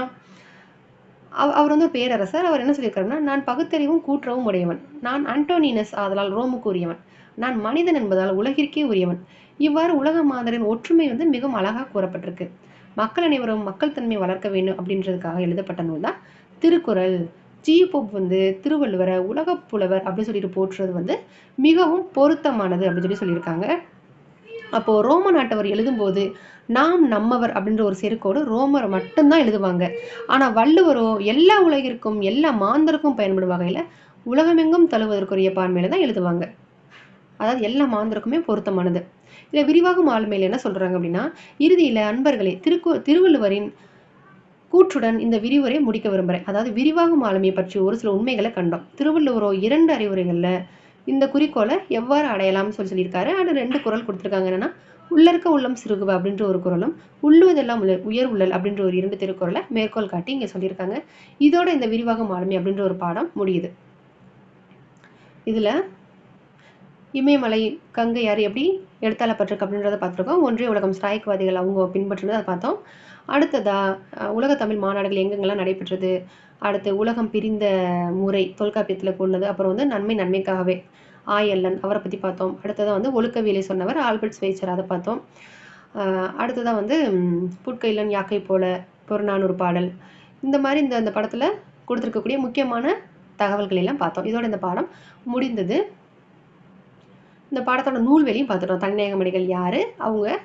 அவர் வந்து ஒரு பேரரசர். அவர் என்ன சொல்லியிருக்காருன்னா, நான் பகுத்தறிவும் கூற்றவும் உடையவன், நான் அன்டோனினஸ் ஆதலால் ரோமுக்கு உரியவன், நான் மனிதன் என்பதால் உலகிற்கே உரியவன், இவ்வாறு உலக மாந்தரின் ஒற்றுமை வந்து மிகவும் அழகாக கூறப்பட்டிருக்கு. மக்கள் அனைவரும் மக்கள் தன்மை வளர்க்க வேண்டும் அப்படின்றதுக்காக எழுதப்பட்ட நூல் தான் திருக்குறள். ஜி.போப் வந்து திருவள்ளுவரை உலக புலவர் அப்படின்னு சொல்லிட்டு போற்றுறது வந்து மிகவும் பொருத்தமானது அப்படின்னு சொல்லியிருக்காங்க. அப்போ ரோம நாட்டவர் எழுதும்போது நாம் நம்மவர் அப்படின்ற ஒரு செருக்கோடு ரோமர் மட்டும்தான் எழுதுவாங்க. ஆனா வள்ளுவரோ எல்லா உலகிற்கும் எல்லா மாந்தருக்கும் பயன்படும் வகையில உலகமெங்கும் தழுவதற்குரிய பான்மையில தான் எழுதுவாங்க. அதாவது எல்லா மாந்தருக்குமே பொருத்தமானது. இதில் விரிவாகும் ஆளுமையில் என்ன சொல்றாங்க அப்படின்னா, இறுதியில அன்பர்களே திருவள்ளுவரின் கூற்றுடன் இந்த விரிவுரை முடிக்க விரும்புகிறேன். அதாவது விரிவாகும் ஆளுமையை பற்றி ஒரு சில உண்மைகளை கண்டோம். திருவள்ளுவரோ 2 அறிவுரைகள்ல இந்த குறிக்கோளை எவ்வாறு அடையலாம்னு சொல்லியிருக்காரு. அது 2 குறள் கொடுத்துருக்காங்க. என்னன்னா, உள்ளற்க உள்ளம் சிறுகுவ அப்படின்ற ஒரு குறளும், உள்ளுவதெல்லாம் உயர் உள்ளல் அப்படின்ற ஒரு 2 திருக்குறளை மேற்கோள் காட்டி இங்க சொல்லியிருக்காங்க. இதோட இந்த விரிவாகும் ஆளுமை அப்படின்ற ஒரு பாடம் முடியுது. இதுல இமயமலை கங்கை ஆறு எப்படி எடுத்தாளப்பட்டிருக்கு அப்படின்றத பார்த்துருக்கோம். ஒன்றிய உலகம் ஸ்ட்ரைக்வாதிகள் அவங்க பின்பற்றுறது அதை பார்த்தோம். அடுத்ததா உலக தமிழ் மாநாடுகள் எங்கெங்கெல்லாம் நடைபெற்றது, அடுத்து உலகம் பிரிந்த முறை தொல்காப்பியத்தில் கொண்டது, அப்புறம் வந்து நன்மைக்காகவே ஆயல்லன் அவரை பற்றி பார்த்தோம். அடுத்ததாக வந்து ஒழுக்கவியலை சொன்னவர் ஆல்பர்ட் ஸ்வைச்சர், அதை பார்த்தோம். அடுத்ததாக வந்து புட்கைலன் யாக்கை போல புறநானூறு பாடல், இந்த மாதிரி இந்த படத்தில் கொடுத்துருக்கக்கூடிய முக்கியமான தகவல்கள் எல்லாம் பார்த்தோம். இதோட இந்த பாடம் முடிந்தது. இந்த பாடத்தோட நூல்வெளியும் பார்த்துட்டோம். தன்னிநாயகமணிகள் யாரு, அவங்க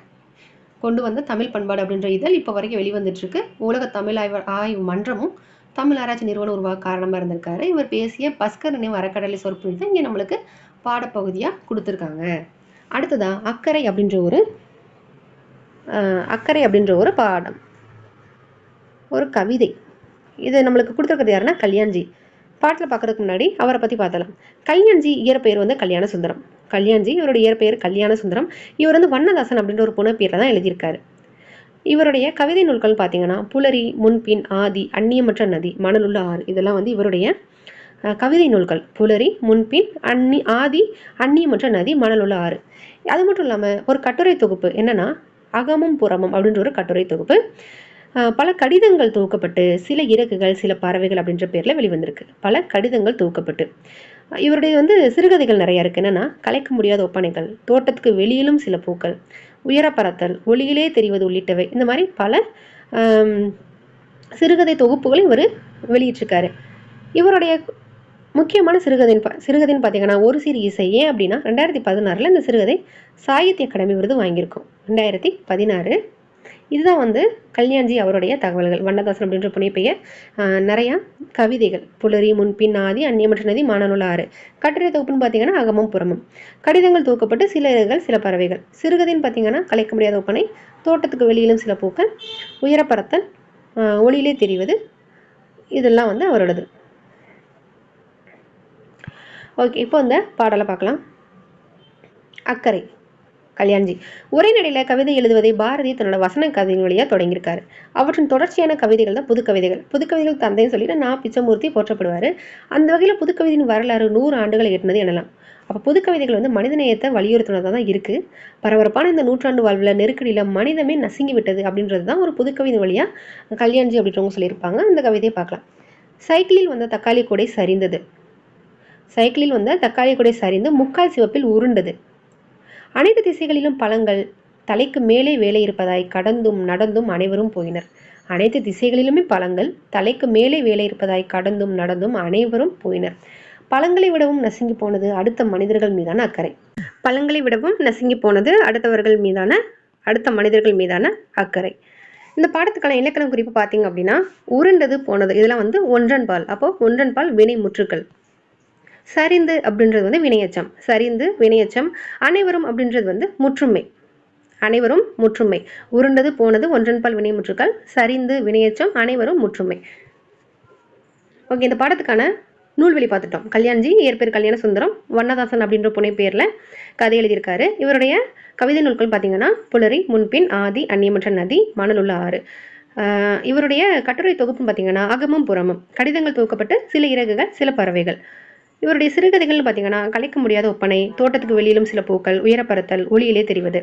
கொண்டு வந்த தமிழ் பண்பாடு அப்படின்ற இதழ் இப்போ வரைக்கும் வெளிவந்துட்டு இருக்கு. உலக தமிழ் ஆய்வு மன்றமும் தமிழ் ஆராய்ச்சி நிறுவனம் உருவாக காரணமாக இருந்திருக்காரு. இவர் பேசிய பஸ்கர் நினைவு அறக்கட்டளை சொற்பொழிவு தான் இங்கே நம்மளுக்கு பாடப்பகுதியாக கொடுத்துருக்காங்க. அடுத்ததா அக்கறை அப்படின்ற ஒரு பாடம், ஒரு கவிதை. இது நம்மளுக்கு கொடுத்துருக்கிறது யாருன்னா கல்யாண்ஜி. பாட்டில் பார்க்கறதுக்கு முன்னாடி அவரை பற்றி பார்த்தலாம். கல்யாண்ஜி இயற்பெயர் வந்து கல்யாண சுந்தரம். கல்யாண்ஜி இவருடைய இயற்பெயர் கல்யாண சுந்தரம். இவர் வந்து வண்ணதாசன் அப்படின்ற ஒரு புனைப்பெயரில் தான் எழுதியிருக்காரு. இவருடைய கவிதை நூல்கள் பார்த்தீங்கன்னா புலரி, முன்பின், ஆதி, அந்நியமற்ற நதி, மணலுள்ள ஆறு, இதெல்லாம் வந்து இவருடைய கவிதை நூல்கள். புலரி, முன்பின், ஆதி, அந்நியமற்ற நதி, மணலுள்ள ஆறு. அது மட்டும் இல்லாமல் ஒரு கட்டுரை தொகுப்பு என்னன்னா அகமும் புறமும் அப்படின்ற ஒரு கட்டுரை தொகுப்பு. பல கடிதங்கள் தொகுக்கப்பட்டு சில இறகுகள் சில பறவைகள் அப்படின்ற பேரில் வெளிவந்திருக்கு. பல கடிதங்கள் தொகுக்கப்பட்டு இவருடைய வந்து சிறுகதைகள் நிறைய இருக்கு. என்னன்னா கலைக்க முடியாத ஒப்பனைகள், தோட்டத்துக்கு வெளியிலும் சில பூக்கள், உயரப்பறத்தல், ஒளியிலே தெரிவது உள்ளிட்டவை. இந்த மாதிரி பல சிறுகதை தொகுப்புகளை இவர் வெளியிட்டிருக்காரு. இவருடைய முக்கியமான சிறுகதைன்னு பார்த்தீங்கன்னா ஒரு சிறு இசை. ஏன் அப்படின்னா 2016 இந்த சிறுகதை சாகித்ய அகாடமி விருது வாங்கியிருக்கோம். 2016. இதுதான் வந்து கல்யாண்ஜி அவருடைய தகவல்கள். வண்ணதாசன் அப்படின்ற புனைப்பெயர். நிறையா கவிதைகள் புலரி, முன்பின், ஆதி, அந்நியமற்ற நதி, மணலுள்ள ஆறு. கட்டுரை தொகுப்புன்னு பார்த்தீங்கன்னா அகமும் புறமும். கடிதங்கள் தொகுக்கப்பட்டு சில இறகுகள் சில பறவைகள். சிறுகதைன்னு பார்த்தீங்கன்னா கலைக்க முடியாத ஒப்பனை, தோட்டத்துக்கு வெளியிலும் சில பூக்கள், உயரப்பறத்தல், ஒளியிலே தெரிவது, இதெல்லாம் வந்து அவரோடது. ஓகே, இப்போ இந்த பாடலை பார்க்கலாம். அக்கறை. கல்யாண்ஜி உரைநடையில் கவிதை எழுதுவதை பாரதி தன்னோட வசன கதையின் வழியாக தொடங்கியிருக்காரு. அவற்றின் தொடர்ச்சியான கவிதைகள் தான் புதுக்கவிதைகள். புதுக்கவிதைகள் தந்தைன்னு சொல்லிட்டு நான் பிச்சமூர்த்தி போற்றப்படுவார். அந்த வகையில் புதுக்கவிதையின் வரலாறு 100 ஆண்டுகளை எட்டினது எனலாம். அப்போ புதுக்கவிதைகள் வந்து மனிதநேயத்தை வலியுறுத்தினதாக தான் இருக்குது. பரபரப்பான இந்த நூற்றாண்டு வாழ்வில் நெருக்கடியில் மனிதமே நசுங்கி விட்டது அப்படின்றது தான் ஒரு புதுக்கவிதை வழியாக கல்யாண்ஜி அப்படின்றவங்க சொல்லியிருப்பாங்க. அந்த கவிதையை பார்க்கலாம். சைக்கிளில் வந்த தக்காளி கூடை சரிந்தது. சைக்கிளில் வந்த தக்காளி கூடை சரிந்து முக்கால் சிவப்பில் உருண்டது. அனைத்து திசைகளிலும் பழங்கள் தலைக்கு மேலே வேலை இருப்பதாய் கடந்தும் நடந்தும் அனைவரும் போயினர். அனைத்து திசைகளிலுமே பழங்கள் தலைக்கு மேலே வேலை இருப்பதாய் கடந்தும் நடந்தும் அனைவரும் போயினர். பழங்களை விடவும் நசுங்கி போனது அடுத்த மனிதர்கள் மீதான அக்கறை. பழங்களை விடவும் நசுங்கி போனது அடுத்த மனிதர்கள் மீதான அக்கறை. இந்த பாடத்துக்கான இலக்கண குறிப்பு பார்த்தீங்க அப்படின்னா உருண்டது போனது, இதெல்லாம் வந்து ஒன்றன் பால். அப்போ ஒன்றன் பால் வினை முற்றுக்கள். சரிந்து அப்படின்றது வந்து வினையச்சம். சரிந்து வினையச்சம். அனைவரும் அப்படின்றது வந்து முற்றுமை. அனைவரும் முற்றுமை. உருண்டது போனது ஒன்றன்பால் வினை முற்றுக்கள். சரிந்து வினையச்சம். அனைவரும் முற்றுமை. ஓகே, இந்த பாடத்துக்கான நூல்வெளி பார்த்துட்டோம். கல்யாண்ஜி இயற்பெயர் கல்யாண சுந்தரம். வண்ணதாசன் அப்படின்ற புனைப்பெயரில் கதை எழுதியிருக்காரு. இவருடைய கவிதை நூல்கள் பார்த்தீங்கன்னா புலரி, முன்பின், ஆதி, அந்நியமற்ற நதி, மணலுள்ள ஆறு. இவருடைய கட்டுரை தொகுப்புன்னு பார்த்தீங்கன்னா அகமும் புறமும். கடிதங்கள் தொகுக்கப்பட்டு சில இறகுகள் சில பறவைகள். இவருடைய சிறுகதைகள்னு பார்த்தீங்கன்னா கலைக்க முடியாத ஒப்பனை, தோட்டத்துக்கு வெளியிலும் சில பூக்கள், உயரப்பறத்தல், ஒளியிலே தெரிவது.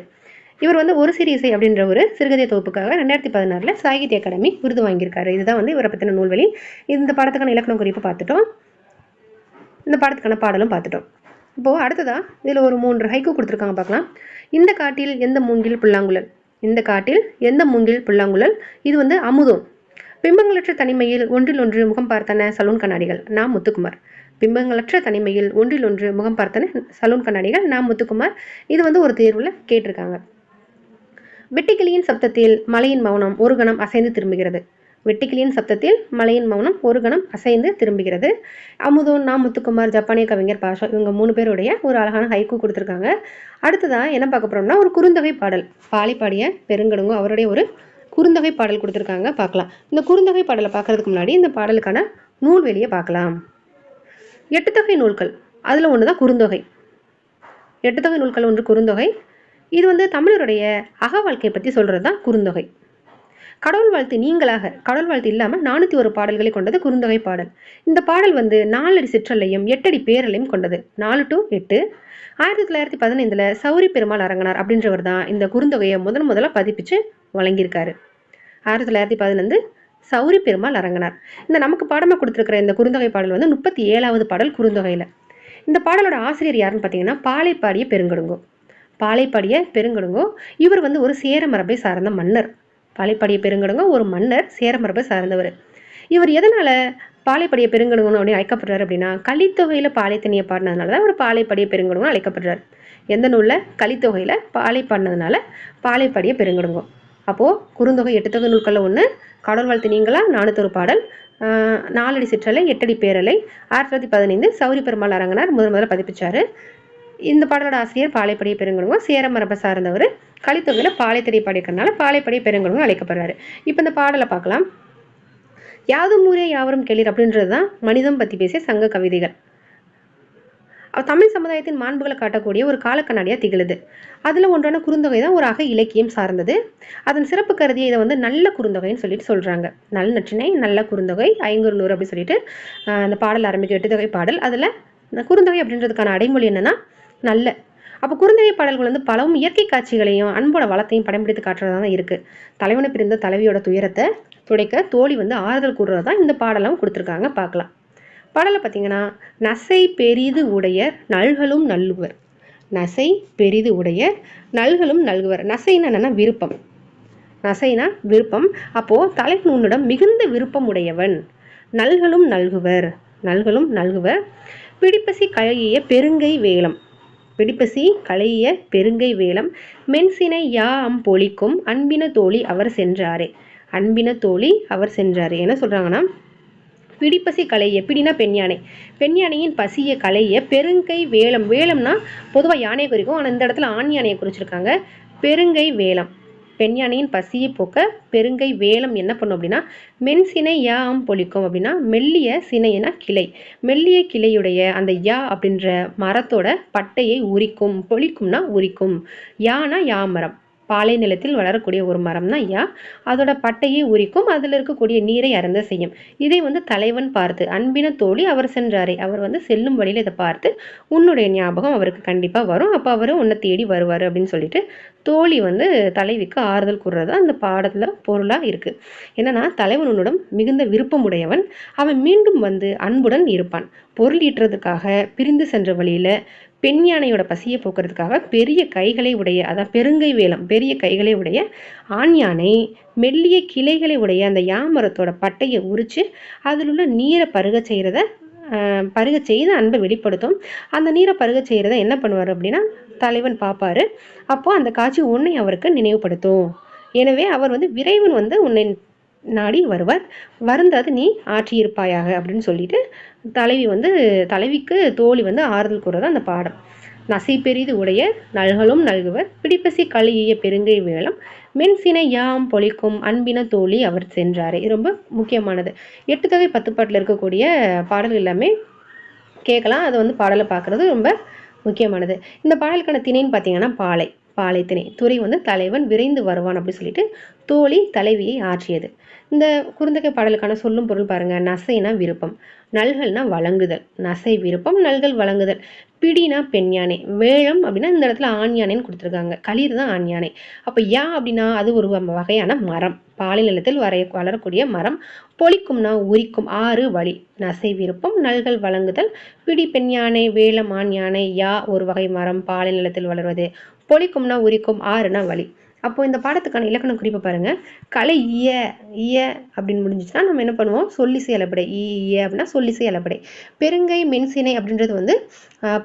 இவர் வந்து ஒரு சிறு இசை அப்படின்ற ஒரு சிறுகதை தொகுப்புக்காக 2016 சாகித்ய அகாடமி விருது வாங்கியிருக்காரு. இதுதான் வந்து இவரை பற்றின நூல்வெளி. இந்த பாடத்துக்கான இலக்கண குறிப்பு பார்த்துட்டோம். இந்த பாடத்துக்கான பாடலும் பார்த்துட்டோம். இப்போது அடுத்ததாக இதில் ஒரு 3 ஹைக்கூ கொடுத்துருக்காங்க பார்க்கலாம். இந்த காட்டில் எந்த மூங்கில் புல்லாங்குழல், இந்த காட்டில் எந்த மூங்கில் புல்லாங்குழல். இது வந்து அமுதம். பிம்பங்களற்ற தனிமையில் ஒன்றில் ஒன்று முகம் பார்த்தன சலூன் கண்ணாடிகள், நான் முத்துக்குமார். பிம்பங்களற்ற தனிமையில் ஒன்றில் ஒன்று முகம் பார்த்தன சலூன் கண்ணாடிகள், நான் முத்துக்குமார். இது வந்து ஒரு தேர்வில் கேட்டிருக்காங்க. வெட்டுக்கிளியின் சப்தத்தில் மலையின் மௌனம் ஒரு கணம் அசைந்து திரும்புகிறது. வெட்டுக்கிளியின் சப்தத்தில் மலையின் மௌனம் ஒரு கணம் அசைந்து திரும்புகிறது. அமுதோன், நான் முத்துக்குமார், ஜப்பானிய கவிஞர் பாஷா, இவங்க 3 பேருடைய ஒரு அழகான ஹைக்கூ கொடுத்துருக்காங்க. அடுத்ததாக என்ன பார்க்க போகிறோம்னா ஒரு குறுந்தொகை பாடல். பாலைப்பாடிய பெருங்கடுங்கோ அவருடைய ஒரு குறுந்தொகை பாடல் கொடுத்துருக்காங்க, பார்க்கலாம். இந்த குறுந்தொகை பாடலை பார்க்கறதுக்கு முன்னாடி இந்த பாடலுக்கான நூல்வெளியை பார்க்கலாம். 8 தொகை நூல்கள், அதில் ஒன்று தான் குறுந்தொகை. 8 தொகை நூல்கள் ஒன்று குறுந்தொகை. இது வந்து தமிழருடைய அக வாழ்க்கையை பற்றி சொல்கிறது தான் குறுந்தொகை. கடவுள் வாழ்த்து நீங்களாக, கடவுள் வாழ்த்து இல்லாமல் 401 பாடல்களை கொண்டது குறுந்தொகை பாடல். இந்த பாடல் வந்து 4 அடி சிற்றலையும் 8 அடி பேரலையும் கொண்டது. 4 to 8. 1915 சௌரி பெருமாள் அரங்கனார் அப்படின்றவர் தான் இந்த குறுந்தொகையை முதல்ல பதிப்பிச்சு வழங்கியிருக்காரு. 1915 சௌரி பெருமாள் அரங்கனார். இந்த நமக்கு பாடமாக கொடுத்துருக்கிற இந்த குறுந்தொகை பாடல் வந்து 37வது பாடல் குறுந்தொகையில். இந்த பாடலோட ஆசிரியர் யாருன்னு பார்த்தீங்கன்னா பாலைப்பாடிய பெருங்கடுங்கோ. பாலைப்பாடிய பெருங்கடுங்கோ இவர் வந்து ஒரு சேர மரபை சார்ந்த மன்னர். பாலைப்பாடிய பெருங்கடுங்கோ ஒரு மன்னர், சேர மரபை சார்ந்தவர். இவர் எதனால் பாலைப்பாடிய பெருங்கடுங்கோ அப்படின்னு அழைக்கப்படுறாரு அப்படின்னா கலித்தொகையில் பாலை தண்ணியை பாடினதுனால தான் அவர் பாலைப்பாடிய பெருங்கடுங்கோ அழைக்கப்படுறார். எந்த நூலில்? கலித்தொகையில் பாலை பாடினதுனால பாலைப்பாடிய பெருங்கடுங்கோ. அப்போது குறுந்தொகை 8 தொகை நூல்களில் ஒன்று. கடவுள் வாழ்த்து நீங்களா 401 பாடல், 4 அடி சிற்றலை 8 அடி பேரலை. 1915 சௌரி பெருமாள் அரங்கனார் முதல்ல பதிப்பிச்சார். இந்த பாடலோட ஆசிரியர் பாலைப்பாடிய பெருங்கடுங்கோ, சேர மரபை சார்ந்தவர். கலித்தொகையில் பாலைத்தடி பாடிக்கிறதுனால பாலைப்பாடிய பெருங்கடுங்கோ அழைக்கப்படுறாரு. இப்போ இந்த பாடலை பார்க்கலாம். யாதும் ஊரே யாவரும் கேளீர் அப்படின்றது தான் மனிதம் பற்றி பேசிய சங்க கவிதைகள். தமிழ் சமுதாயத்தின் மாண்புகளை காட்டக்கூடிய ஒரு காலக்கண்ணாடியாக திகழுது. அதில் ஒன்றான குறுந்தொகை தான் ஒரு அக இலக்கியம் சார்ந்தது. அதன் சிறப்பு கருதியை இதை வந்து நல்ல குறுந்தொகைன்னு சொல்லிட்டு சொல்கிறாங்க. நல் நற்றினை, நல்ல குறுந்தொகை, 500 அப்படின்னு சொல்லிட்டு அந்த பாடல் ஆரம்பிக்கும் 8 தொகை பாடல். அதில் குறுந்தொகை அப்படின்றதுக்கான அடைமொழி என்னன்னா நல்ல. அப்போ குறுந்தொகை பாடல்கள் வந்து பலவும் இயற்கை காட்சிகளையும் அன்போட வளத்தையும் படம் பிடித்து காட்டுறதா தான் இருக்குது. தலைவனை பிரிந்த தலைவியோட துயரத்தை துடைக்க தோழி வந்து ஆறுதல் கூறுறது தான் இந்த பாடலாம் கொடுத்துருக்காங்க, பார்க்கலாம். பாடலை பார்த்தீங்கன்னா நசை பெரிது உடையர் நல்களும் நல்லுவர். நசை பெரிது உடையர் நல்களும் நல்குவர். நசைன்னா என்னன்னா விருப்பம். நசைனா விருப்பம். அப்போது தலைவன் உன்னிடம் மிகுந்த விருப்பம் உடையவன். நல்களும் நல்குவர், நல்களும் நல்குவர். பிடிப்பசி களையிய பெருங்கை வேலம். பிடிப்பசி களையிய பெருங்கை வேலம். மென்சினை யா பொலிக்கும் அன்பின தோழி அவர் சென்றாரே. அன்பின தோழி அவர் சென்றாரே. என்ன சொல்கிறாங்கன்னா பிடிப்பசி களைய, பிடினா பெண் யானை, பெண் யானையின் பசிய களைய பெருங்கை வேலம். வேலம்னா பொதுவாக யானையை குறிக்கும், ஆனால் இந்த இடத்துல ஆண் யானையை குறிச்சிருக்காங்க. பெருங்கை வேலம், பெண் யானையின் பசியை போக்க பெருங்கை வேலம் என்ன பண்ணும் அப்படின்னா மென் சினை யா பொலிக்கும் அப்படின்னா மெல்லிய சினைனா கிளை, மெல்லிய கிளையுடைய அந்த யா அப்படின்ற மரத்தோட பட்டையை உரிக்கும். பொலிக்கும்னா உரிக்கும். யானா யாமரம், பாலை நிலத்தில் வளரக்கூடிய ஒரு மரம்னா யா, அதோட பட்டையை உரிக்கும், அதில் இருக்கக்கூடிய நீரை அருந்த செய்யும். இதை வந்து தலைவன் பார்த்து அன்பின தோழி அவர் சென்றாரே, அவர் வந்து செல்லும் வழியில் இதை பார்த்து உன்னுடைய ஞாபகம் அவருக்கு கண்டிப்பாக வரும், அப்போ அவர் உன்னை தேடி வருவார் அப்படின்னு சொல்லிட்டு தோழி வந்து தலைவிக்கு ஆறுதல் கூறுறது அந்த பாடத்தில் பொருளாக இருக்குது. என்னன்னா தலைவன் உன்னிடம் மிகுந்த விருப்பம் உடையவன், அவன் மீண்டும் வந்து அன்புடன் இருப்பான். பொருள் ஈட்டுறதுக்காக பிரிந்து சென்ற வழியில் பெண் யானையோட பசியை போக்குறதுக்காக பெரிய கைகளை உடைய, அதான் பெருங்கை வேலம், பெரிய கைகளை உடைய ஆண் யானை மெல்லிய கிளைகளை உடைய அந்த யாமரத்தோட பட்டையை உரித்து அதில் உள்ள நீரை பருக செய்த அன்பை வெளிப்படுத்தும். அந்த நீரை பருக செய்கிறத என்ன பண்ணுவார் அப்படின்னா தலைவன் பார்ப்பாரு. அப்போது அந்த காட்சி உன்னை அவருக்கு நினைவுபடுத்தும். எனவே அவர் வந்து விரைவன் வந்து உன்னை நாடி வருவார், வருந்தாது நீ ஆற்றியிருப்பாயாக அப்படின்னு சொல்லிட்டு தலைவிக்கு தோழி வந்து ஆறுதல் கூறுறது அந்த பாடம். நசை பெரிது உடைய நல்களும் நல்குவர். பிடிப்பசி களையிய பெருங்கை வேலம். மென் சினை யாம் பொலிக்கும் அன்பின தோழி அவர் சென்றாரே. இது ரொம்ப முக்கியமானது. 8 தொகை 10 பாட்டில் இருக்கக்கூடிய பாடல் எல்லாமே கேட்கலாம். அதை வந்து பாடலை பார்க்குறது ரொம்ப முக்கியமானது. இந்த பாடலுக்கான திணைன்னு பார்த்தீங்கன்னா பாலை. பாலைத்திணை. துறை வந்து தலைவன் விரைந்து வருவான் அப்படின்னு சொல்லிட்டு தோழி தலைவியை ஆற்றியது. இந்த குறுந்தொகை பாடலுக்கான சொல்லும் பொருள் பாருங்க. நசைனா விருப்பம், நல்கல்னா வழங்குதல், நசை விருப்பம், நல்கல் வழங்குதல். பிடினா பெண் யானை, வேழம் அப்படின்னா இந்த இடத்துல ஆண் யானைன்னு கொடுத்துருக்காங்க, களிர் தான் ஆண் யானை. அப்போ யா அப்படின்னா அது ஒரு வகையான மரம், பாலை நிலத்தில் வளரக்கூடிய மரம். பொலிக்கும்னா உரிக்கும், ஆறு வழி. நசை விருப்பம், நல்கல் வழங்குதல், பிடி பெண் யானை, வேழம் ஆண் யானை, யா ஒரு வகை மரம், பாலை நிலத்தில் வளர்வது. பொலிக்கும்னா உரிக்கும், ஆறுனா வழி. அப்போ இந்த பாடத்துக்கான இலக்கண குறிப்பை பாருங்க. கலை இய இய அப்படின்னு முடிஞ்சிச்சுன்னா நம்ம என்ன பண்ணுவோம், சொல்லிசை அலப்படை. இய அப்படின்னா சொல்லிசை அலப்படை. பெருங்கை மென்சினை அப்படின்றது வந்து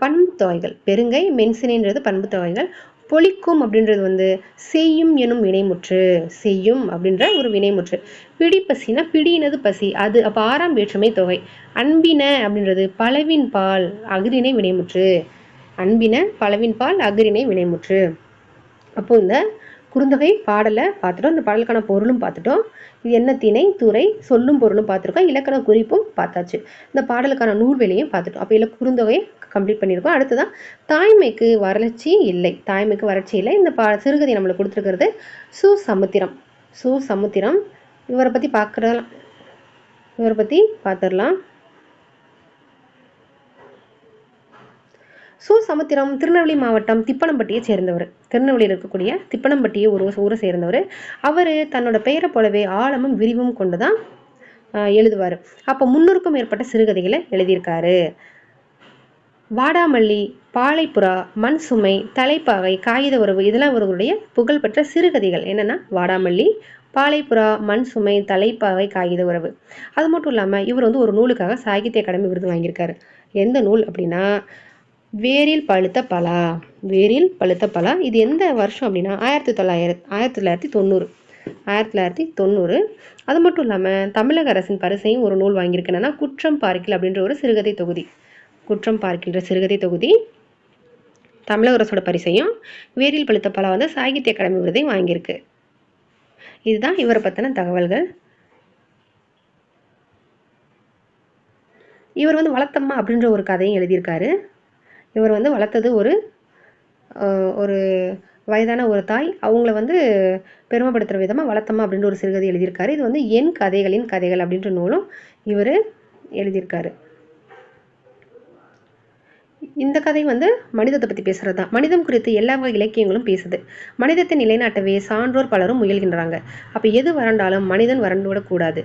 பண்பு தொகைகள். பெருங்கை மென்சினைன்றது பண்பு தொகைகள். பொலிக்கும் அப்படின்றது வந்து செய்யும் எனும் வினைமுற்று, செய்யும் அப்படின்ற ஒரு வினைமுற்று. பிடிப்பசினா பிடினது பசி, அது அப்போ ஆறாம் வேற்றுமை தொகை. அன்பின அப்படின்றது பலவின் பால் அகிரிணை வினைமுற்று, அன்பின பலவின் பால் அகிரிணை வினைமுற்று. அப்போ இந்த குறுந்தொகை பாடலை பார்த்துட்டோம், இந்த பாடலுக்கான பொருளும் பார்த்துட்டோம், இது என்ன திணை துறை சொல்லும் பொருளும் பார்த்துருக்கோம், இலக்கண குறிப்பும் பார்த்தாச்சு, இந்த பாடலுக்கான நூல்வெளியும் பார்த்துட்டோம். அப்போ குறுந்தொகையை கம்ப்ளீட் பண்ணியிருக்கோம். அடுத்ததான் தாய்மைக்கு வறட்சி இல்லை, தாய்மைக்கு வறட்சி இல்லை. இந்த சிறுகதை நம்மளுக்கு கொடுத்துருக்கிறது சு சமுத்திரம். சு சமுத்திரம் இவரை பற்றி பார்த்துடலாம். சு சமுத்திரம் திருநெல்வேலி மாவட்டம் திப்பனம்பட்டியை சேர்ந்தவர். திருநெல்வேலியில் இருக்கக்கூடிய திப்பனம்பட்டியை ஒரு ஊரை சேர்ந்தவர். அவர் தன்னோட பெயரை போலவே ஆழமும் விரிவும் கொண்டு தான் எழுதுவார். அப்போ 300க்கும் மேற்பட்ட சிறுகதைகளை எழுதியிருக்காரு. வாடாமல்லி, பாலைப்புறா, மண் சுமை, தலைப்பாகை, காகித உறவு இதெல்லாம் அவர்களுடைய புகழ்பெற்ற சிறுகதைகள். என்னென்னா வாடாமல்லி, பாலைப்புறா, மண் சுமை, தலைப்பாகை, காகித உறவு. அது மட்டும் இல்லாமல் இவர் வந்து ஒரு நூலுக்காக சாகித்ய அகாடமி விருது வாங்கியிருக்காரு. எந்த நூல் அப்படின்னா வேரில் பழுத்த பலா. வேரில் பழுத்த பலா இது எந்த வருஷம் அப்படின்னா 1990. அது மட்டும் இல்லாமல் தமிழக அரசின் பரிசையும் ஒரு நூல் வாங்கியிருக்கு. என்னன்னா குற்றம் பார்க்கில் அப்படின்ற ஒரு சிறுகதை தொகுதி. குற்றம் பார்க்கின்ற சிறுகதை தொகுதி தமிழக அரசோட பரிசையும், வேரில் பழுத்த பலா வந்து சாகித்ய அகாடமி விருதையும் வாங்கியிருக்கு. இதுதான் இவரை பற்றின தகவல்கள். இவர் வந்து வளர்த்தம்மா அப்படின்ற ஒரு கதையும் எழுதியிருக்காரு. இவர் வந்து வளர்த்தது ஒரு வயதான ஒரு தாய், அவங்கள வந்து பெருமைப்படுத்துகிற விதமாக வளர்த்தம்மா அப்படின்ற ஒரு சிறுகதை எழுதியிருக்காரு. இது வந்து என் கதைகளின் கதைகள் அப்படின்ற நூலும் இவர் எழுதியிருக்காரு. இந்த கதை வந்து மனிதத்தை பற்றி பேசுகிறது தான். மனிதம் குறித்து எல்லா வகை இலக்கியங்களும் பேசுது. மனிதத்தை நிலைநாட்டவே சான்றோர் பலரும் முயல்கின்றாங்க. அப்போ எது வறண்டாலும் மனிதம் வறண்டு விடக்கூடாது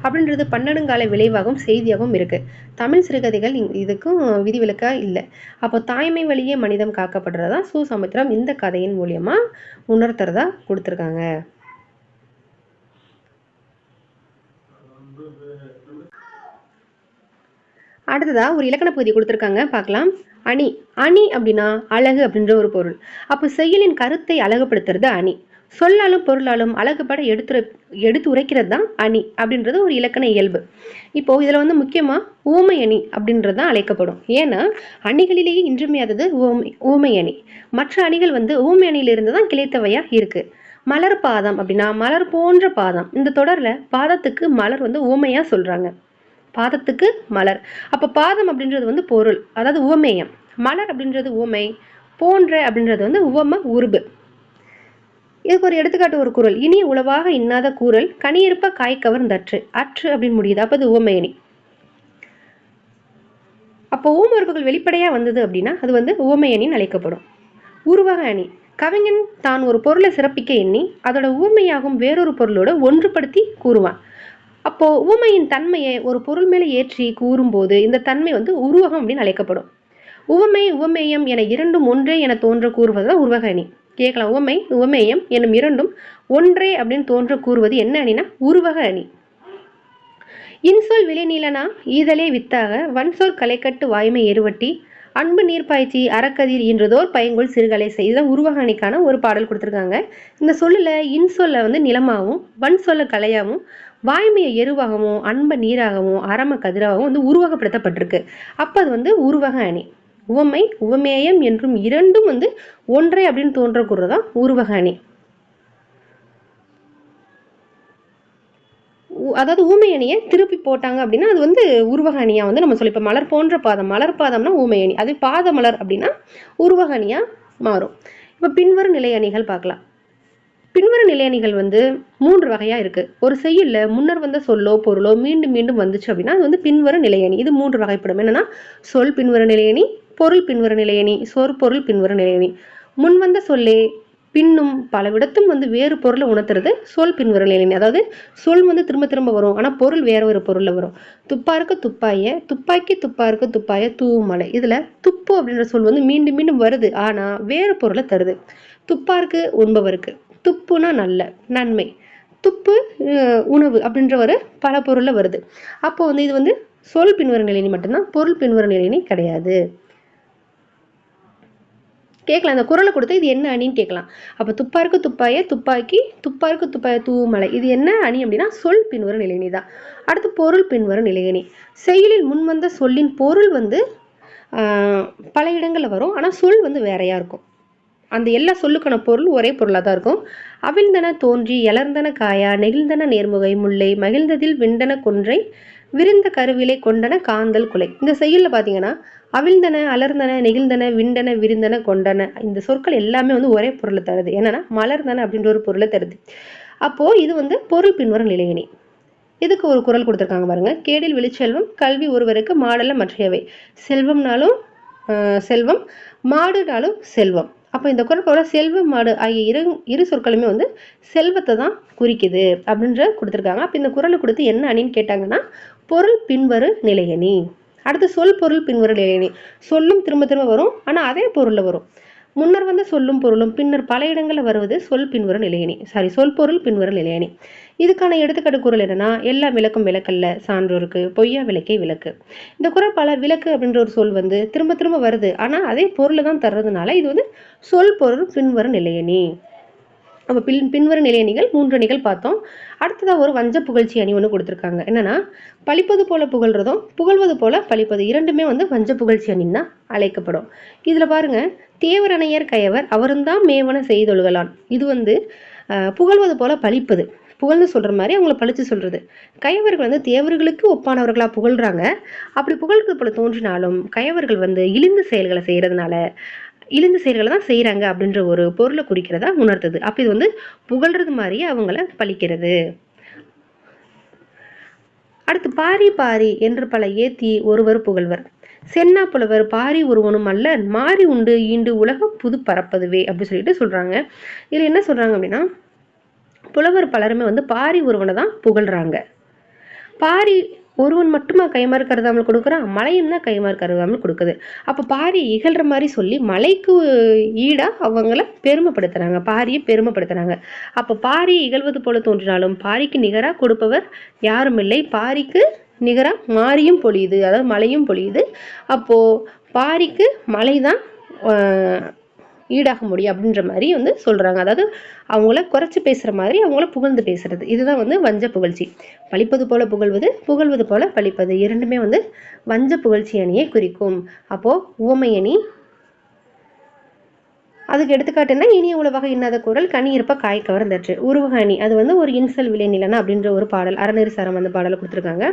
அப்படின்றது பன்னெடுங்கால விளைவாகவும் செய்தியாகவும் இருக்குது. தமிழ் சிறுகதைகள் இதுக்கும் விதிவிலக்காக இல்லை. அப்போ தாய்மை வழியே மனிதம் காக்கப்படுறதா சு சமுத்திரம் இந்த கதையின் மூலியமாக உணர்த்துறதா கொடுத்துருக்காங்க. அடுத்ததா ஒரு இலக்கண பகுதி கொடுத்துருக்காங்க, பார்க்கலாம். அணி. அணி அப்படின்னா அழகு அப்படின்ற ஒரு பொருள். அப்போ செயலின் கருத்தை அழகுபடுத்துறது அணி. சொல்லாலும் பொருளாலும் அழகுபட எடுத்து உரைக்கிறது தான் அணி அப்படின்றது ஒரு இலக்கண இயல்பு. இப்போ இதில் வந்து முக்கியமாக ஊமை அணி அப்படின்றது தான் அழைக்கப்படும். ஏன்னா அணிகளிலேயே இன்றியமையாதது ஊமை அணி. மற்ற அணிகள் வந்து ஊமை அணியிலிருந்து தான் கிளைத்தவையா இருக்கு. மலர் பாதம் அப்படின்னா மலர் போன்ற பாதம். இந்த தொடரில் பாதத்துக்கு மலர் வந்து ஊமையா சொல்றாங்க. பாதத்துக்கு மலர். அப்போ பாதம் அப்படின்றது வந்து பொருள், அதாவது உவமேயம். மலர் அப்படின்றது உவமை, போன்ற அப்படின்றது வந்து உவம உருபு. இதுக்கு ஒரு எடுத்துக்காட்டு ஒரு குறள். இனி உளவாக இன்னாத கூறல் கனியிருப்ப காய் கவர்ந்தற்று. அற்று அப்படின்னு முடியுது. அப்போ அது உவமையணி. அப்போ ஊம உறுப்புகள் வெளிப்படையா வந்தது அப்படின்னா அது வந்து உவமையணின்னு அழைக்கப்படும். உருவக அணி. கவிஞன் தான் ஒரு பொருளை சிறப்பிக்க எண்ணி அதோட ஊமையாகும் வேறொரு பொருளோட ஒன்றுபடுத்தி கூறுவான். அப்போ ஊமையின் தன்மையை ஒரு பொருள் மேலே ஏற்றி கூறும்போது இந்த தன்மை வந்து உருவகம் அப்படின்னு அழைக்கப்படும். உவமை உவமேயம் என இரண்டும் ஒன்றே என தோன்ற கூறுவதுதான் உருவக அணி. கேட்கலாம், உவமை உவமேயம் எனும் இரண்டும் ஒன்றே அப்படின்னு தோன்ற கூறுவது என்ன அணினா உருவக அணி. இன்சொல் விளைநீலனா ஈதலே வித்தாக வன்சொல் கலைக்கட்டு வாய்மை எருவட்டி அன்பு நீர்ப்பாய்ச்சி அறக்கதிர் என்றதோர் பயங்கொள் சிறுகலை இதுதான் உருவக அணிக்கான ஒரு பாடல் கொடுத்துருக்காங்க. இந்த சொல்லில் இன்சொல்ல வந்து நிலமாகவும் வன் சொல்ல கலையாகவும் வாய்மையை எருவாகவும் அன்பை நீராகவும் அறம கதிராகவும் வந்து உருவகப்படுத்தப்பட்டிருக்கு. அப்போ அது வந்து உருவக அணி. உவமை உவமேயம் என்றும் இரண்டும் வந்து ஒன்றே அப்படின்னு தோன்றக்கூறதான் உருவக அணி. அதாவது ஊமை அணியை திருப்பி போட்டாங்க அப்படின்னா அது வந்து உருவக அணியா வந்து நம்ம சொல்லி. இப்போ மலர் போன்ற பாதம், மலர் பாதம்னா ஊமை அணி. அது பாத மலர் அப்படின்னா உருவக அணியா மாறும். இப்போ பின்வரும் நிலையணிகள் பார்க்கலாம். பின்வரும் நிலையணிகள் 3 வகையா இருக்கு. ஒரு செய்யுள்ல முன்னர் வந்த சொல்லோ பொருளோ மீண்டும் மீண்டும் வந்துச்சு அப்படின்னா அது பின்வரும் நிலையணி. இது 3 வகைப்படும். என்னன்னா சொல் பின்வரும் நிலையணி, பொருள் பின்வரும் நிலையணி, சொற்பொருள் பின்வரும் நிலையணி. முன் வந்த சொல்லே பின்னும் பலவிடத்தும் வேறு பொருளை உணர்த்துறது சொல் பின்வரும் நிலையணி. அதாவது சொல் திரும்ப திரும்ப வரும், ஆனா பொருள் வேற ஒரு பொருள்ல வரும். துப்பாருக்கு துப்பாய, துப்பாக்கி துப்பாருக்கு துப்பாய, தூமலை. இதுல துப்பு அப்படின்ற சொல் மீண்டும் மீண்டும் வருது, ஆனா வேறு பொருளை தருது. துப்பாருக்கு உண்பவருக்கு, துப்புனா நல்ல நன்மை, துப்பு உணவு அப்படின்ற ஒரு பல பொருள்ல வருது. அப்போ இது சொல் பின்வரும் நிலையணி மட்டும்தான், பொருள் பின்வரும் நிலையணி கிடையாது. கேட்கலாம், அந்த குறளை கொடுத்து இது என்ன அணின்னு கேட்கலாம். அப்போ துப்பாருக்கு துப்பாய, துப்பாக்கி, துப்பாருக்கு துப்பாய, தூமலை. இது என்ன அணி அப்படின்னா சொல் பின்வரும் நிலையணி தான். அடுத்து பொருள் பின்வரும் நிலையணி. செயலில் முன் வந்த சொல்லின் பொருள் பல இடங்கள்ல வரும், ஆனா சொல் வேறையா இருக்கும். அந்த எல்லா சொல்லுக்கான பொருள் ஒரே பொருளாக தான் இருக்கும். அவிழ்ந்தன தோன்றி எலர்ந்தன காயா, நெகிழ்ந்தன நேர்முகை முல்லை, மகிழ்ந்ததில் விண்டன கொன்றை, விரிந்த கருவிலை கொண்டன காந்தல் குலை. இந்த செய்யுள்ல பார்த்தீங்கன்னா அவிழ்ந்தன, அலர்ந்தன, நெகிழ்ந்தன, விண்டன, விரிந்தன, கொண்டன, இந்த சொற்கள் எல்லாமே ஒரே பொருளை தருது. என்னன்னா மலர்ந்தன அப்படின்ற ஒரு பொருளை தருது. அப்போ இது பொருள் பின்வரும் நிலையணி. இதுக்கு ஒரு குறள் கொடுத்துருக்காங்க பாருங்க. கேடில் வெளிச்செல்வம் கல்வி ஒருவருக்கு மாடல மற்றையவை. செல்வம்னாலும் செல்வம், மாடுனாலும் செல்வம். அப்போ இந்த குறள் போல செல்வம் மாடு ஆகிய இரு சொற்களுமே செல்வத்தை தான் குறிக்குது அப்படின்ற கொடுத்துருக்காங்க. அப்போ இந்த குறளை கொடுத்து என்ன அணின்னு கேட்டாங்கன்னா பொருள் பின்வரு நிலையணி. அடுத்து சொல் பொருள் பின்வரு நிலையணி. சொல்லும் திரும்ப திரும்ப வரும், ஆனால் அதே பொருளில் வரும். முன்னர் வந்த சொல்லும் பொருளும் பின்னர் பல இடங்களில் வருவது சொல் பின்வரும் நிலையணி, சொல் பொருள் பின்வரும் நிலையணி. இதுக்கான எடுத்துக்காட்டு குறள் என்னன்னா எல்லா விளக்கும் விளக்கல்ல சான்றோருக்கு பொய்யா விளக்கே விளக்கு. இந்த குறள் பல விளக்கு அப்படின்ற ஒரு சொல் திரும்ப திரும்ப வருது, ஆனா அதே பொருளை தான் தர்றதுனால இது சொல் பொருள் பின்வரும் நிலையணி. அப்போ பின்வரும் நிலையணிகள் 3 அணிகள் பார்த்தோம். அடுத்ததா ஒரு வஞ்ச புகழ்ச்சி அணி கொடுத்துருக்காங்க. என்னன்னா பழிப்பது போல புகழ்றதும் புகழ்வது போல பழிப்பது இரண்டுமே வஞ்ச புகழ்ச்சி அணின்னு தான் அழைக்கப்படும். இதுல பாருங்க, தேவரணையர் கயவர் அவருந்தான் மேவன செய்தொழுகலான். இது புகழ்வது போல பழிப்பது, புகழ்ந்து சொல்ற மாதிரி அவங்கள பழிச்சு சொல்றது. கயவர்கள் தேவர்களுக்கு ஒப்பானவர்களா புகழ்றாங்க. அப்படி புகழ்றது போல தோன்றினாலும் கயவர்கள் இழிந்த செயல்களை செய்யறதுனால இழிந்த செயல்களை தான் செய்யறாங்க அப்படின்ற ஒரு பொருளை குறிக்கிறதா உணர்த்துது. அப்ப இது புகழ்றது மாதிரியே அவங்கள பழிக்கிறது. அடுத்து பாரி பாரி என்று பல ஏத்தி ஒருவர் புகழ்வர். சென்னா புலவர் பாரி ஒருவனும் அல்ல, மாறி உண்டு ஈண்டு உலகம் புது பரப்பதுவே அப்படி சொல்லிட்டு சொல்றாங்க. இதுல என்ன சொல்றாங்க அப்படின்னா புலவர் பலருமே பாரி ஒருவனை தான் புகழ்றாங்க. பாரி ஒருவன் மட்டுமா கைமாறு கருதாமல் கொடுக்குறான், மலையும் தான் கைமாறு கருதாமல் கொடுக்குது. அப்போ பாரி இகழ்ற மாதிரி சொல்லி மலைக்கு ஈடா அவங்கள பெருமைப்படுத்துறாங்க, பாரியை பெருமைப்படுத்துறாங்க. அப்போ பாரியை இகழ்வது போல தோன்றினாலும் பாரிக்கு நிகராக கொடுப்பவர் யாரும் இல்லை. பாரிக்கு நிகராக மாரியும் பொழியுது, அதாவது மலையும் பொழியுது. அப்போ பாரிக்கு மலை தான் ஈடாக முடியும் அப்படின்ற மாதிரி சொல்றாங்க. அதாவது அவங்கள குறைச்சி பேசுற மாதிரி அவங்கள புகழ்ந்து பேசுறது. இதுதான் வஞ்ச புகழ்ச்சி. பழிப்பது போல புகழ்வது, புகழ்வது போல பழிப்பது இரண்டுமே வஞ்ச புகழ்ச்சி அணியை குறிக்கும். அப்போ உவமை அணி. அதுக்கு எடுத்துக்காட்டுன்னா இனிய உலவகை இன்னாத குரல் கனி இருப்ப காய் கவர்ந்தற்று. உருவக அணி அது ஒரு இன்சல் விலை நிலனா அப்படின்ற ஒரு பாடல், அறநெறி சாரம் அந்த பாடலை கொடுத்துருக்காங்க.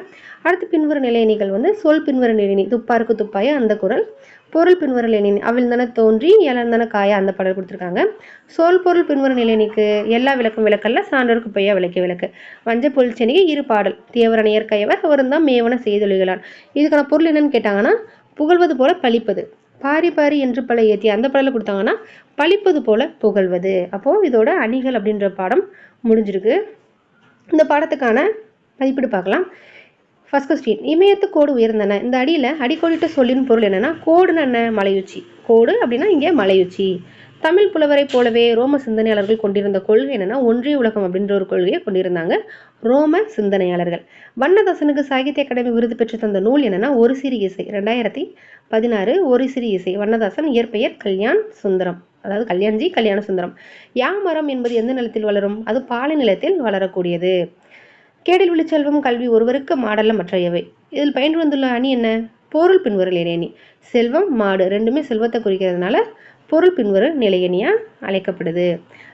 அடுத்து பின்வரும் நிலையணிகள் சொல் பின்வரும் நிலையணி. துப்பாருக்கு துப்பாய அந்த குரல். பொருள் பின்வரும் நிலையணி. அவிழ்ந்தன தோன்றி எலர்ந்தன காயா அந்த பாடல் கொடுத்துருக்காங்க. சொல் பொருள் பின்வரும் நிலையணிக்கு எல்லா விளக்கும் விளக்கல்ல சான்றோருக்கு பொய்யா விளக்கே விளக்கு. வஞ்ச புகழ்ச்சியணிக்கு இரு பாடல். தேவரணையர் கயவர் அவரும் தான் மேவன செய்தொழிகளான். இதுக்கான பொருள் என்னன்னு கேட்டாங்கன்னா புகழ்வது போல பழிப்பது. பாரி பாரி என்று பல ஏத்தி அந்த பாடலை கொடுத்தாங்கன்னா பழிப்பது போல புகழ்வது. அப்போ இதோட அணிகள் அப்படின்ற பாடம் முடிஞ்சிருக்கு. இந்த பாடத்துக்கான மதிப்பீடு பார்க்கலாம். ஃபர்ஸ்ட் கொஸ்டின், இமயத்து கோடு உயர்ந்தன. இந்த அடியில் அடிக்கோடிட்ட சொல்லின் பொருள் என்னன்னா கோடுன்னு என்ன, மலையுச்சி. கோடு அப்படின்னா இங்கே மலையுச்சி. தமிழ் புலவரை போலவே ரோம சிந்தனையாளர்கள் கொண்டிருந்த கொள்கை என்னன்னா ஒன்றிய உலகம் அப்படின்ற ஒரு கொள்கையை கொண்டிருந்தாங்க ரோம சிந்தனையாளர்கள். வண்ணதாசனுக்கு சாகித்ய அகாடமி விருது பெற்று தந்த நூல் என்னன்னா ஒரு சிறு இசை. 2016 ஒரு சிறு இசை. வண்ணதாசன். இயற்பெயர் கல்யாண் சுந்தரம், அதாவது கல்யாண்ஜி கல்யாண சுந்தரம். யாமரம் என்பது எந்த நிலத்தில் வளரும், அது பாலை நிலத்தில் வளரக்கூடியது. கேடில் விழிச்செல்வம் கல்வி ஒருவருக்கு மாடல்ல மற்றையவை. இதில் பயின்று வந்துள்ள அணி என்ன, பொருள் பின்வரு நிலையணி. செல்வம் மாடு ரெண்டுமே செல்வத்தை குறிக்கிறதுனால பொருள் பின்வரு நிலையணியா அழைக்கப்படுது.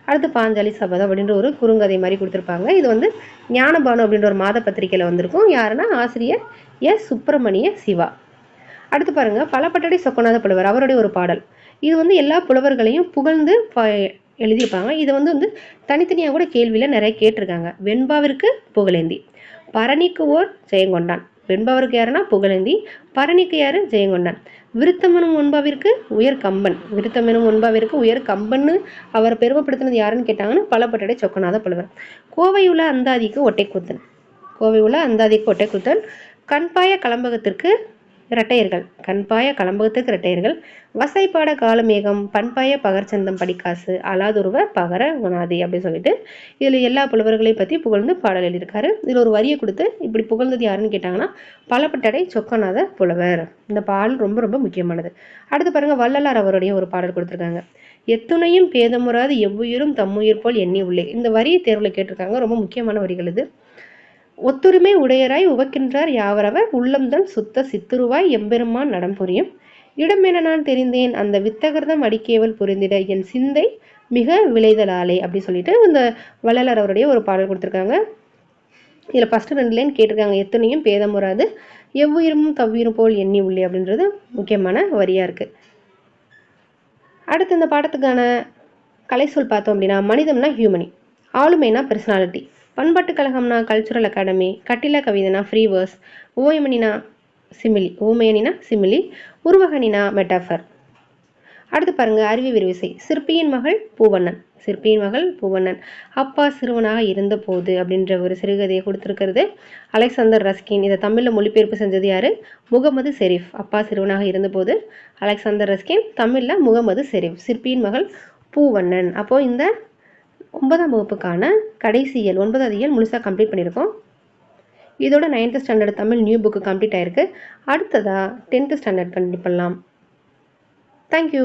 அடுத்து பாஞ்சாலி சபதம் அப்படின்ற ஒரு குறுங்கதை மாதிரி கொடுத்துருப்பாங்க. இது ஞானபானு அப்படின்ற ஒரு மாத பத்திரிகையில வந்திருக்கும். யாருன்னா ஆசிரியர் எஸ் சுப்பிரமணிய சிவா. அடுத்து பாருங்க, பலப்பட்டடை சொக்கநாத புலவர் அவருடைய ஒரு பாடல். இது வந்து எல்லா புலவர்களையும் புகழ்ந்து எழுதியிருப்பாங்க. இதை வந்து தனித்தனியாக கூட கேள்வியில் நிறைய கேட்டிருக்காங்க. வெண்பாவிற்கு புகழேந்தி, பரணிக்கு ஓர் ஜெயங்கொண்டான். வெண்பாவிற்கு யாருன்னா புகழேந்தி, பரணிக்கு யாரு ஜெயங்கொண்டான். விருத்தமெனும் ஒன்பாவிற்கு உயர் கம்பன். விருத்தமெனும் ஒன்பாவிற்கு உயர் கம்பன்னு அவர் பெருமைப்படுத்தினது யாருன்னு கேட்டாங்கன்னா பலப்பட்டடை சொக்கநாத புலவர். கோவையுள்ள அந்தாதிக்கு ஒட்டைக்கூத்தன். கோவையுள்ள அந்தாதிக்கு ஒட்டைக்கூத்தன். கண்பாய கலம்பகத்திற்கு இரட்டையர்கள். கண்பாய கலம்பகத்திற்கு இரட்டையர்கள். வசைப்பாட காலமேகம், பண்பாய பகர்ச்சந்தம் படிக்காசு, அலாதுருவ பகர உணாதி அப்படின்னு சொல்லிட்டு இதில் எல்லா புலவர்களையும் பற்றி புகழ்ந்து பாடல் எழுதியிருக்காரு. இதில் ஒரு வரியை கொடுத்து இப்படி புகழ்ந்தது யாருன்னு கேட்டாங்கன்னா பலப்பட்டடை சொக்கநாத புலவர். இந்த பாடல் ரொம்ப ரொம்ப முக்கியமானது. அடுத்து பாருங்க, வள்ளலார் அவருடைய ஒரு பாடல் கொடுத்துருக்காங்க. எத்துணையும் பேதமுறாது எவ்வுயிரும் தம்முயிர் போல் எண்ணி உள்ளே. இந்த வரியை தேர்வில் கேட்டிருக்காங்க. ரொம்ப முக்கியமான வரிகள் இது. ஒத்துரிமை உடையராய் உவக்கின்றார் யாவரவர், உள்ளம்தன் சுத்த சித்துருவாய் எம்பெருமான் நடம் புரியும். இடமென நான் தெரிந்தேன் அந்த வித்தகர்தம் அடிக்கேவல் புரிந்திட என் சிந்தை மிக விளைதலாலே அப்படி சொல்லிட்டு இந்த வள்ளலார் அவருடைய ஒரு பாடல் கொடுத்துருக்காங்க. இதில் ஃபஸ்ட்டு 2 லைன் கேட்டிருக்காங்க. எத்தனையும் பேதம் வராது எவ்வுயிரும் தவ்வுயிரும் போல் எண்ணி உள்ளே அப்படின்றது முக்கியமான வரியாக இருக்குது. அடுத்து இந்த பாடத்துக்கான கலைச்சொல் பார்த்தோம் அப்படின்னா, மனிதம்னா ஹியூமனி, ஆளுமைனா பர்சனாலிட்டி, பண்பாட்டு கழகம்னா கல்ச்சுரல் அகாடமி, கட்டில கவிதைனா ஃப்ரீ வேர்ஸ், ஓயமணினா சிமிலி, ஓமையனினா சிமிலி, உருவகனினா மெட்டாஃபர். அடுத்து பாருங்க, அருவி விரிவிசை. சிற்பியின் மகள் பூவண்ணன். சிற்பியின் மகள் பூவண்ணன். அப்பா சிறுவனாக இருந்த போது அப்படின்ற ஒரு சிறுகதையை கொடுத்துருக்கிறது அலெக்சாந்தர் ரஸ்கின். இதை தமிழில் மொழிபெயர்ப்பு செஞ்சது யாரு? முகமது ஷெரீஃப். அப்பா சிறுவனாக இருந்தபோது அலெக்சாந்தர் ரஸ்கின், தமிழில் முகமது ஷெரீஃப். சிற்பியின் மகள் பூவண்ணன். அப்போது இந்த 9ஆம் வகுப்புக்கான கடைசி இயல் 9வது இயல் முழுசாக கம்ப்ளீட் பண்ணியிருக்கோம். இதோட 9th standard Tamil new book complete ஆயிருக்கு. அடுத்ததாக 10th ஸ்டாண்டர்ட் கண்டிப்பாக பண்ணலாம். தேங்க்யூ.